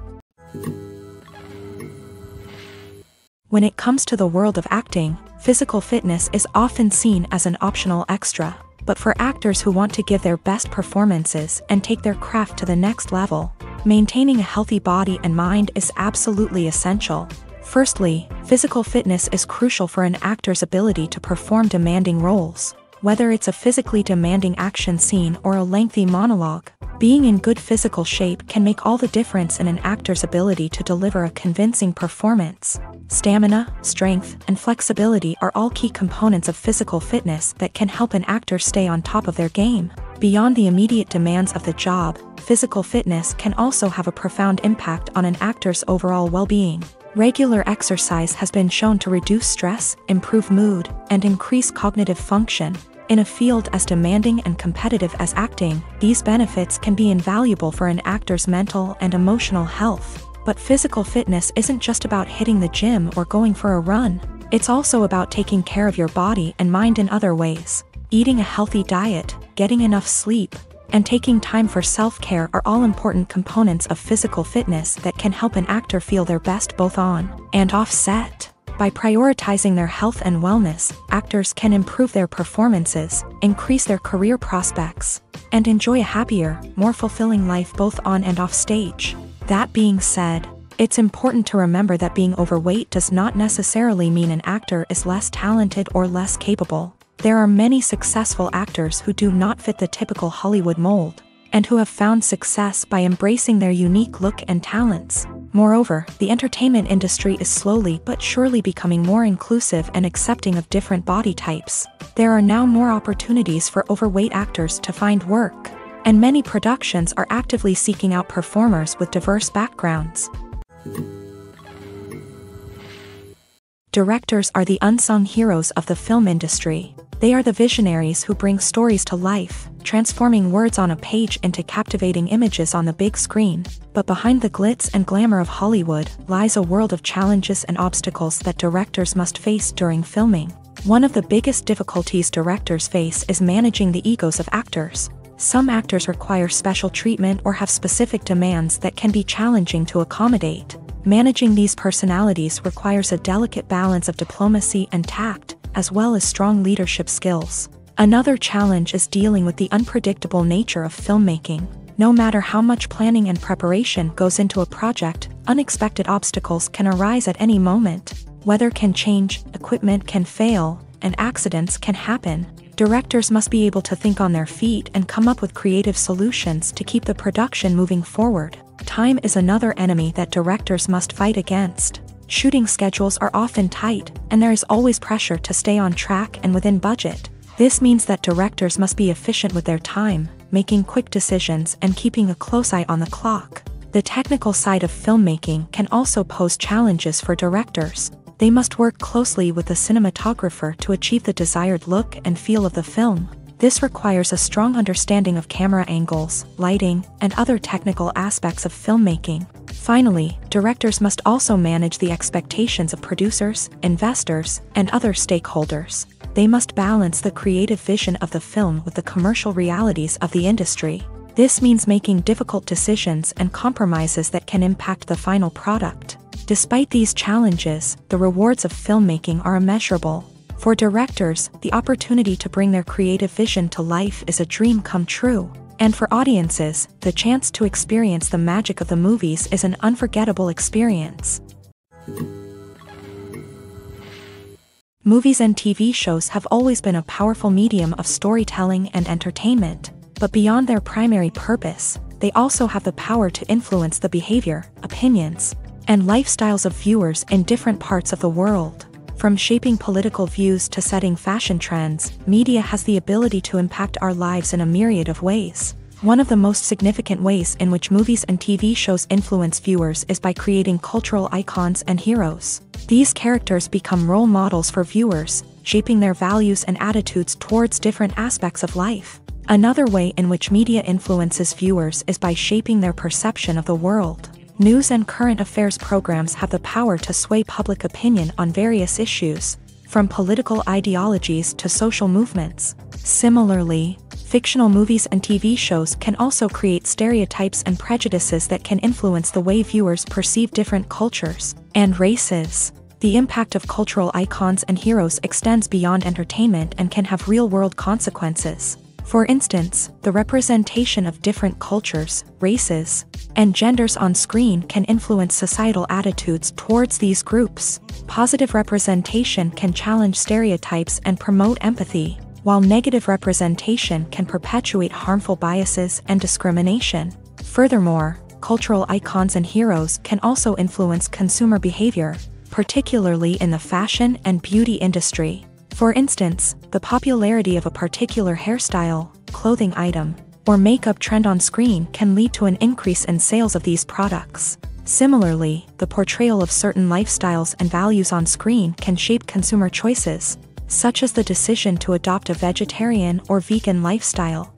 When it comes to the world of acting, physical fitness is often seen as an optional extra. But for actors who want to give their best performances and take their craft to the next level, Maintaining a healthy body and mind is absolutely essential. Firstly, physical fitness is crucial for an actor's ability to perform demanding roles. Whether it's a physically demanding action scene or a lengthy monologue, being in good physical shape can make all the difference in an actor's ability to deliver a convincing performance. Stamina, strength, and flexibility are all key components of physical fitness that can help an actor stay on top of their game. Beyond the immediate demands of the job, physical fitness can also have a profound impact on an actor's overall well-being. Regular exercise has been shown to reduce stress, improve mood, and increase cognitive function. In a field as demanding and competitive as acting, these benefits can be invaluable for an actor's mental and emotional health. But physical fitness isn't just about hitting the gym or going for a run. It's also about taking care of your body and mind in other ways. Eating a healthy diet, getting enough sleep, and taking time for self-care are all important components of physical fitness that can help an actor feel their best both on and off set. By prioritizing their health and wellness, actors can improve their performances, increase their career prospects, and enjoy a happier, more fulfilling life both on and off stage. That being said, it's important to remember that being overweight does not necessarily mean an actor is less talented or less capable. There are many successful actors who do not fit the typical Hollywood mold, and who have found success by embracing their unique look and talents. Moreover, the entertainment industry is slowly but surely becoming more inclusive and accepting of different body types. There are now more opportunities for overweight actors to find work, and many productions are actively seeking out performers with diverse backgrounds. Directors are the unsung heroes of the film industry. They are the visionaries who bring stories to life, transforming words on a page into captivating images on the big screen. But behind the glitz and glamour of Hollywood lies a world of challenges and obstacles that directors must face during filming. One of the biggest difficulties directors face is managing the egos of actors. Some actors require special treatment or have specific demands that can be challenging to accommodate. Managing these personalities requires a delicate balance of diplomacy and tact, as well as strong leadership skills. Another challenge is dealing with the unpredictable nature of filmmaking. No matter how much planning and preparation goes into a project, unexpected obstacles can arise at any moment. Weather can change, equipment can fail, and accidents can happen. Directors must be able to think on their feet and come up with creative solutions to keep the production moving forward. Time is another enemy that directors must fight against. Shooting schedules are often tight, and there is always pressure to stay on track and within budget. This means that directors must be efficient with their time, making quick decisions and keeping a close eye on the clock. The technical side of filmmaking can also pose challenges for directors. They must work closely with the cinematographer to achieve the desired look and feel of the film. This requires a strong understanding of camera angles, lighting, and other technical aspects of filmmaking. Finally, directors must also manage the expectations of producers, investors, and other stakeholders. They must balance the creative vision of the film with the commercial realities of the industry. This means making difficult decisions and compromises that can impact the final product. Despite these challenges, the rewards of filmmaking are immeasurable. For directors, the opportunity to bring their creative vision to life is a dream come true. And for audiences, the chance to experience the magic of the movies is an unforgettable experience. Movies and TV shows have always been a powerful medium of storytelling and entertainment. But beyond their primary purpose, they also have the power to influence the behavior, opinions, and lifestyles of viewers in different parts of the world. From shaping political views to setting fashion trends, media has the ability to impact our lives in a myriad of ways. One of the most significant ways in which movies and TV shows influence viewers is by creating cultural icons and heroes. These characters become role models for viewers, shaping their values and attitudes towards different aspects of life. Another way in which media influences viewers is by shaping their perception of the world. News and current affairs programs have the power to sway public opinion on various issues, from political ideologies to social movements. Similarly, fictional movies and TV shows can also create stereotypes and prejudices that can influence the way viewers perceive different cultures and races. The impact of cultural icons and heroes extends beyond entertainment and can have real-world consequences. For instance, the representation of different cultures, races, and genders on screen can influence societal attitudes towards these groups. Positive representation can challenge stereotypes and promote empathy, while negative representation can perpetuate harmful biases and discrimination. Furthermore, cultural icons and heroes can also influence consumer behavior, particularly in the fashion and beauty industry. For instance, the popularity of a particular hairstyle, clothing item, or makeup trend on screen can lead to an increase in sales of these products. Similarly, the portrayal of certain lifestyles and values on screen can shape consumer choices, such as the decision to adopt a vegetarian or vegan lifestyle.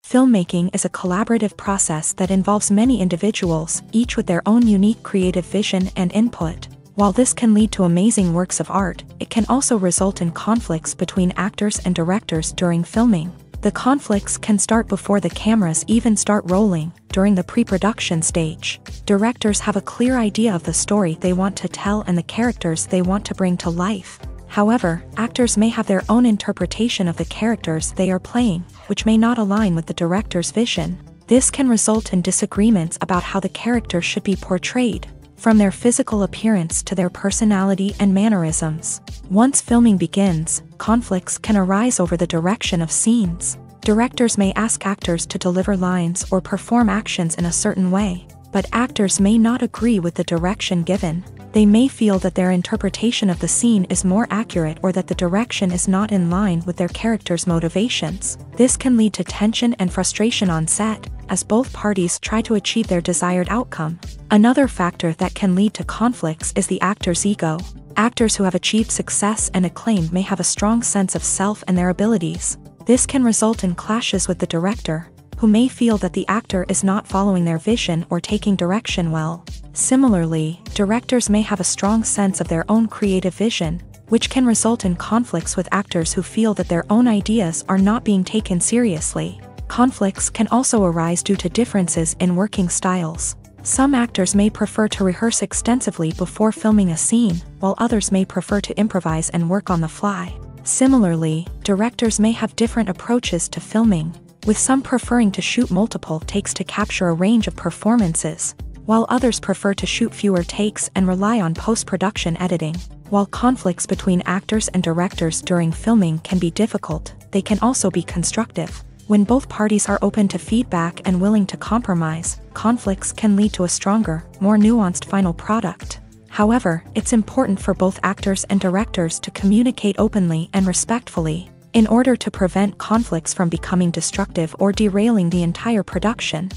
Filmmaking is a collaborative process that involves many individuals, each with their own unique creative vision and input. While this can lead to amazing works of art, it can also result in conflicts between actors and directors during filming. The conflicts can start before the cameras even start rolling, during the pre-production stage. Directors have a clear idea of the story they want to tell and the characters they want to bring to life. However, actors may have their own interpretation of the characters they are playing, which may not align with the director's vision. This can result in disagreements about how the character should be portrayed, from their physical appearance to their personality and mannerisms. Once filming begins, conflicts can arise over the direction of scenes. Directors may ask actors to deliver lines or perform actions in a certain way, but actors may not agree with the direction given. They may feel that their interpretation of the scene is more accurate or that the direction is not in line with their character's motivations. This can lead to tension and frustration on set, as both parties try to achieve their desired outcome. Another factor that can lead to conflicts is the actor's ego. Actors who have achieved success and acclaim may have a strong sense of self and their abilities. This can result in clashes with the director, who may feel that the actor is not following their vision or taking direction well. Similarly, directors may have a strong sense of their own creative vision, which can result in conflicts with actors who feel that their own ideas are not being taken seriously. Conflicts can also arise due to differences in working styles. Some actors may prefer to rehearse extensively before filming a scene, while others may prefer to improvise and work on the fly. Similarly, directors may have different approaches to filming, with some preferring to shoot multiple takes to capture a range of performances, while others prefer to shoot fewer takes and rely on post-production editing. While conflicts between actors and directors during filming can be difficult, they can also be constructive. When both parties are open to feedback and willing to compromise, conflicts can lead to a stronger, more nuanced final product. However, it's important for both actors and directors to communicate openly and respectfully, in order to prevent conflicts from becoming destructive or derailing the entire production.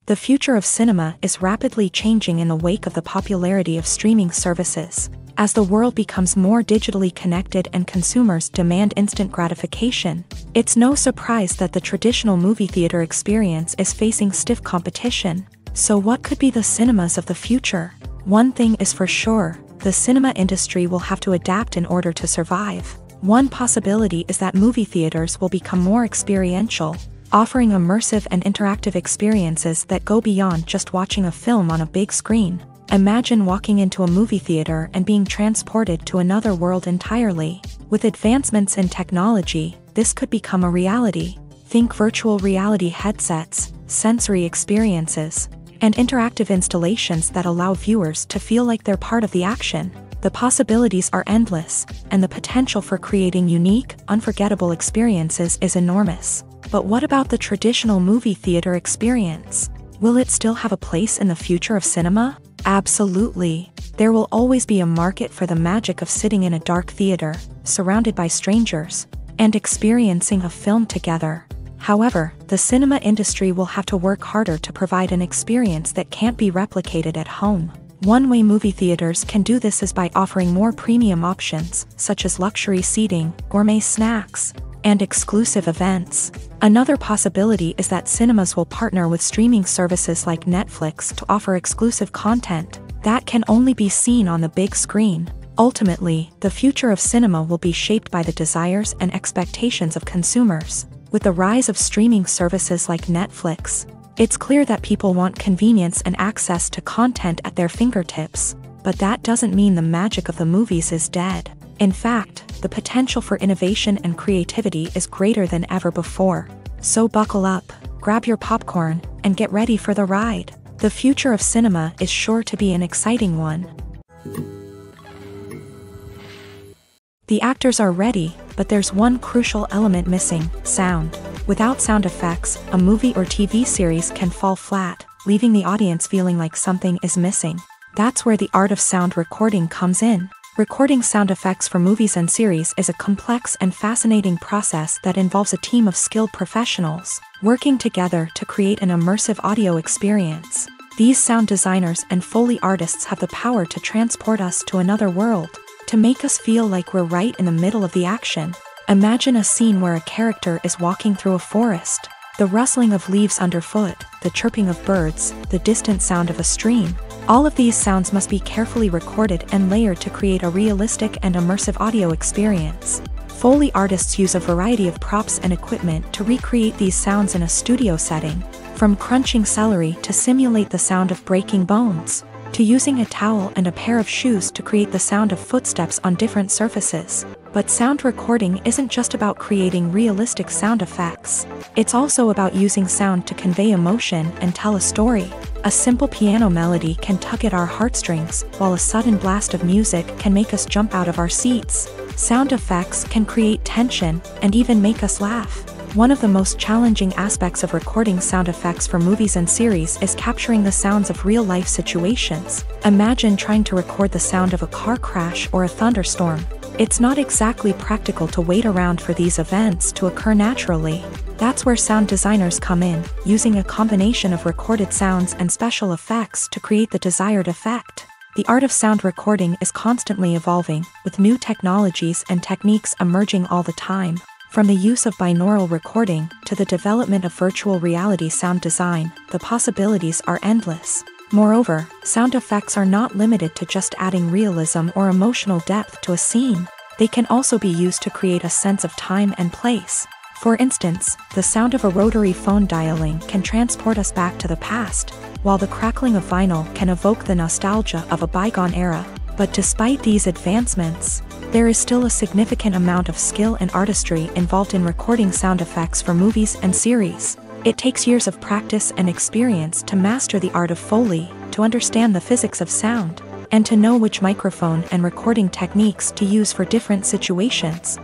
The future of cinema is rapidly changing in the wake of the popularity of streaming services. As the world becomes more digitally connected and consumers demand instant gratification, it's no surprise that the traditional movie theater experience is facing stiff competition. So what could be the cinemas of the future? One thing is for sure, the cinema industry will have to adapt in order to survive. One possibility is that movie theaters will become more experiential, offering immersive and interactive experiences that go beyond just watching a film on a big screen. Imagine walking into a movie theater and being transported to another world entirely. With advancements in technology, this could become a reality. Think virtual reality headsets, sensory experiences, and interactive installations that allow viewers to feel like they're part of the action. The possibilities are endless, and the potential for creating unique, unforgettable experiences is enormous. But what about the traditional movie theater experience? Will it still have a place in the future of cinema? Absolutely. There will always be a market for the magic of sitting in a dark theater, surrounded by strangers, and experiencing a film together. However, the cinema industry will have to work harder to provide an experience that can't be replicated at home. One way movie theaters can do this is by offering more premium options, such as luxury seating, gourmet snacks, and exclusive events. Another possibility is that cinemas will partner with streaming services like Netflix to offer exclusive content that can only be seen on the big screen. Ultimately, the future of cinema will be shaped by the desires and expectations of consumers. With the rise of streaming services like Netflix, it's clear that people want convenience and access to content at their fingertips. But that doesn't mean the magic of the movies is dead. In fact, the potential for innovation and creativity is greater than ever before. So buckle up, grab your popcorn, and get ready for the ride. The future of cinema is sure to be an exciting one. The actors are ready, but there's one crucial element missing: sound. Without sound effects, a movie or TV series can fall flat, leaving the audience feeling like something is missing. That's where the art of sound recording comes in. Recording sound effects for movies and series is a complex and fascinating process that involves a team of skilled professionals working together to create an immersive audio experience. These sound designers and Foley artists have the power to transport us to another world, to make us feel like we're right in the middle of the action. Imagine a scene where a character is walking through a forest. The rustling of leaves underfoot, the chirping of birds, the distant sound of a stream. All of these sounds must be carefully recorded and layered to create a realistic and immersive audio experience. Foley artists use a variety of props and equipment to recreate these sounds in a studio setting, from crunching celery to simulate the sound of breaking bones, to using a towel and a pair of shoes to create the sound of footsteps on different surfaces. But sound recording isn't just about creating realistic sound effects. It's also about using sound to convey emotion and tell a story. A simple piano melody can tug at our heartstrings, while a sudden blast of music can make us jump out of our seats. Sound effects can create tension and even make us laugh. One of the most challenging aspects of recording sound effects for movies and series is capturing the sounds of real-life situations. Imagine trying to record the sound of a car crash or a thunderstorm. It's not exactly practical to wait around for these events to occur naturally. That's where sound designers come in, using a combination of recorded sounds and special effects to create the desired effect. The art of sound recording is constantly evolving, with new technologies and techniques emerging all the time. From the use of binaural recording to the development of virtual reality sound design, the possibilities are endless. Moreover, sound effects are not limited to just adding realism or emotional depth to a scene. They can also be used to create a sense of time and place. For instance, the sound of a rotary phone dialing can transport us back to the past, while the crackling of vinyl can evoke the nostalgia of a bygone era. But despite these advancements, there is still a significant amount of skill and artistry involved in recording sound effects for movies and series. It takes years of practice and experience to master the art of Foley, to understand the physics of sound, and to know which microphone and recording techniques to use for different situations.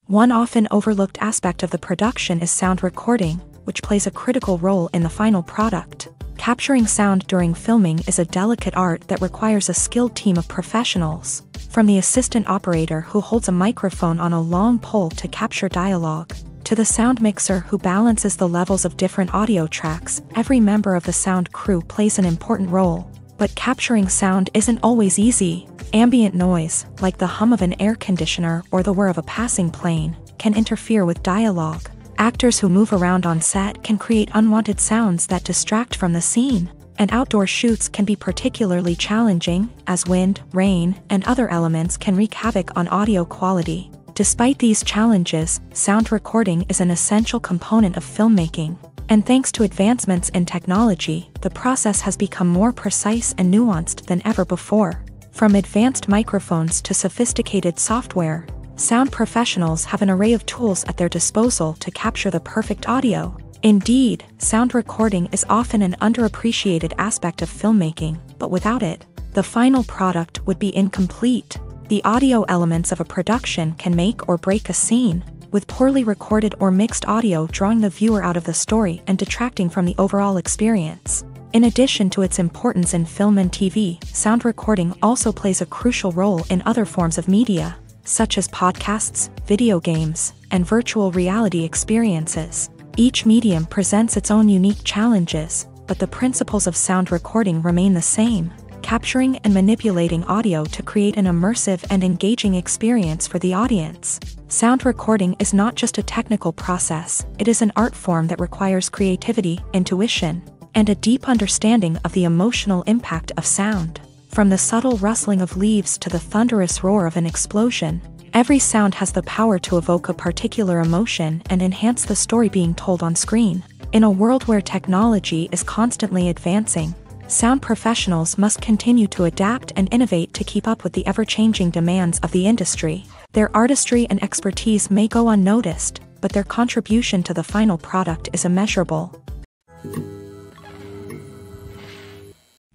One often overlooked aspect of the production is sound recording, which plays a critical role in the final product. Capturing sound during filming is a delicate art that requires a skilled team of professionals. From the assistant operator who holds a microphone on a long pole to capture dialogue, to the sound mixer who balances the levels of different audio tracks, every member of the sound crew plays an important role. But capturing sound isn't always easy. Ambient noise, like the hum of an air conditioner or the whir of a passing plane, can interfere with dialogue. Actors who move around on set can create unwanted sounds that distract from the scene. And outdoor shoots can be particularly challenging, as wind, rain, and other elements can wreak havoc on audio quality. Despite these challenges, sound recording is an essential component of filmmaking. And thanks to advancements in technology, the process has become more precise and nuanced than ever before. From advanced microphones to sophisticated software, sound professionals have an array of tools at their disposal to capture the perfect audio. Indeed, sound recording is often an underappreciated aspect of filmmaking, but without it, the final product would be incomplete. The audio elements of a production can make or break a scene, with poorly recorded or mixed audio drawing the viewer out of the story and detracting from the overall experience. In addition to its importance in film and TV, sound recording also plays a crucial role in other forms of media, such as podcasts, video games, and virtual reality experiences. Each medium presents its own unique challenges, but the principles of sound recording remain the same: capturing and manipulating audio to create an immersive and engaging experience for the audience. Sound recording is not just a technical process, it is an art form that requires creativity, intuition, and a deep understanding of the emotional impact of sound. From the subtle rustling of leaves to the thunderous roar of an explosion, every sound has the power to evoke a particular emotion and enhance the story being told on screen. In a world where technology is constantly advancing, Sound professionals must continue to adapt and innovate to keep up with the ever-changing demands of the industry. Their artistry and expertise may go unnoticed, but their contribution to the final product is immeasurable.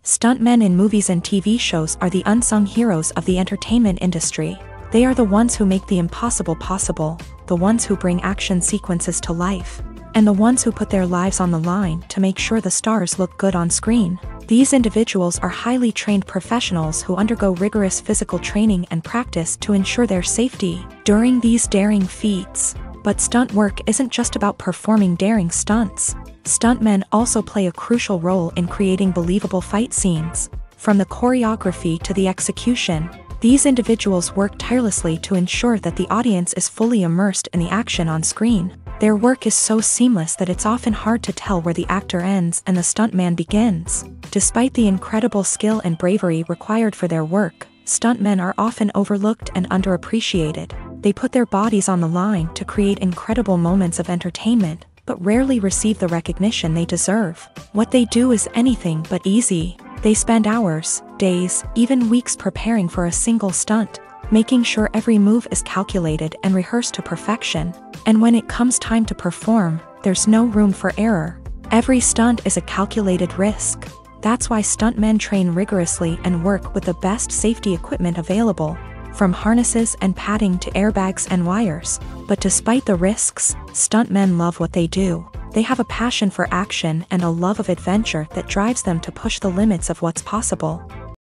Stuntmen in movies and TV shows are the unsung heroes of the entertainment industry. They are the ones who make the impossible possible, the ones who bring action sequences to life, and the ones who put their lives on the line to make sure the stars look good on screen. These individuals are highly trained professionals who undergo rigorous physical training and practice to ensure their safety during these daring feats. But stunt work isn't just about performing daring stunts. Stuntmen also play a crucial role in creating believable fight scenes. From the choreography to the execution, these individuals work tirelessly to ensure that the audience is fully immersed in the action on screen. Their work is so seamless that it's often hard to tell where the actor ends and the stuntman begins. Despite the incredible skill and bravery required for their work, stuntmen are often overlooked and underappreciated. They put their bodies on the line to create incredible moments of entertainment, but rarely receive the recognition they deserve. What they do is anything but easy. They spend hours, days, even weeks preparing for a single stunt, making sure every move is calculated and rehearsed to perfection. And when it comes time to perform, there's no room for error. Every stunt is a calculated risk. That's why stuntmen train rigorously and work with the best safety equipment available, from harnesses and padding to airbags and wires. But despite the risks, stuntmen love what they do. They have a passion for action and a love of adventure that drives them to push the limits of what's possible.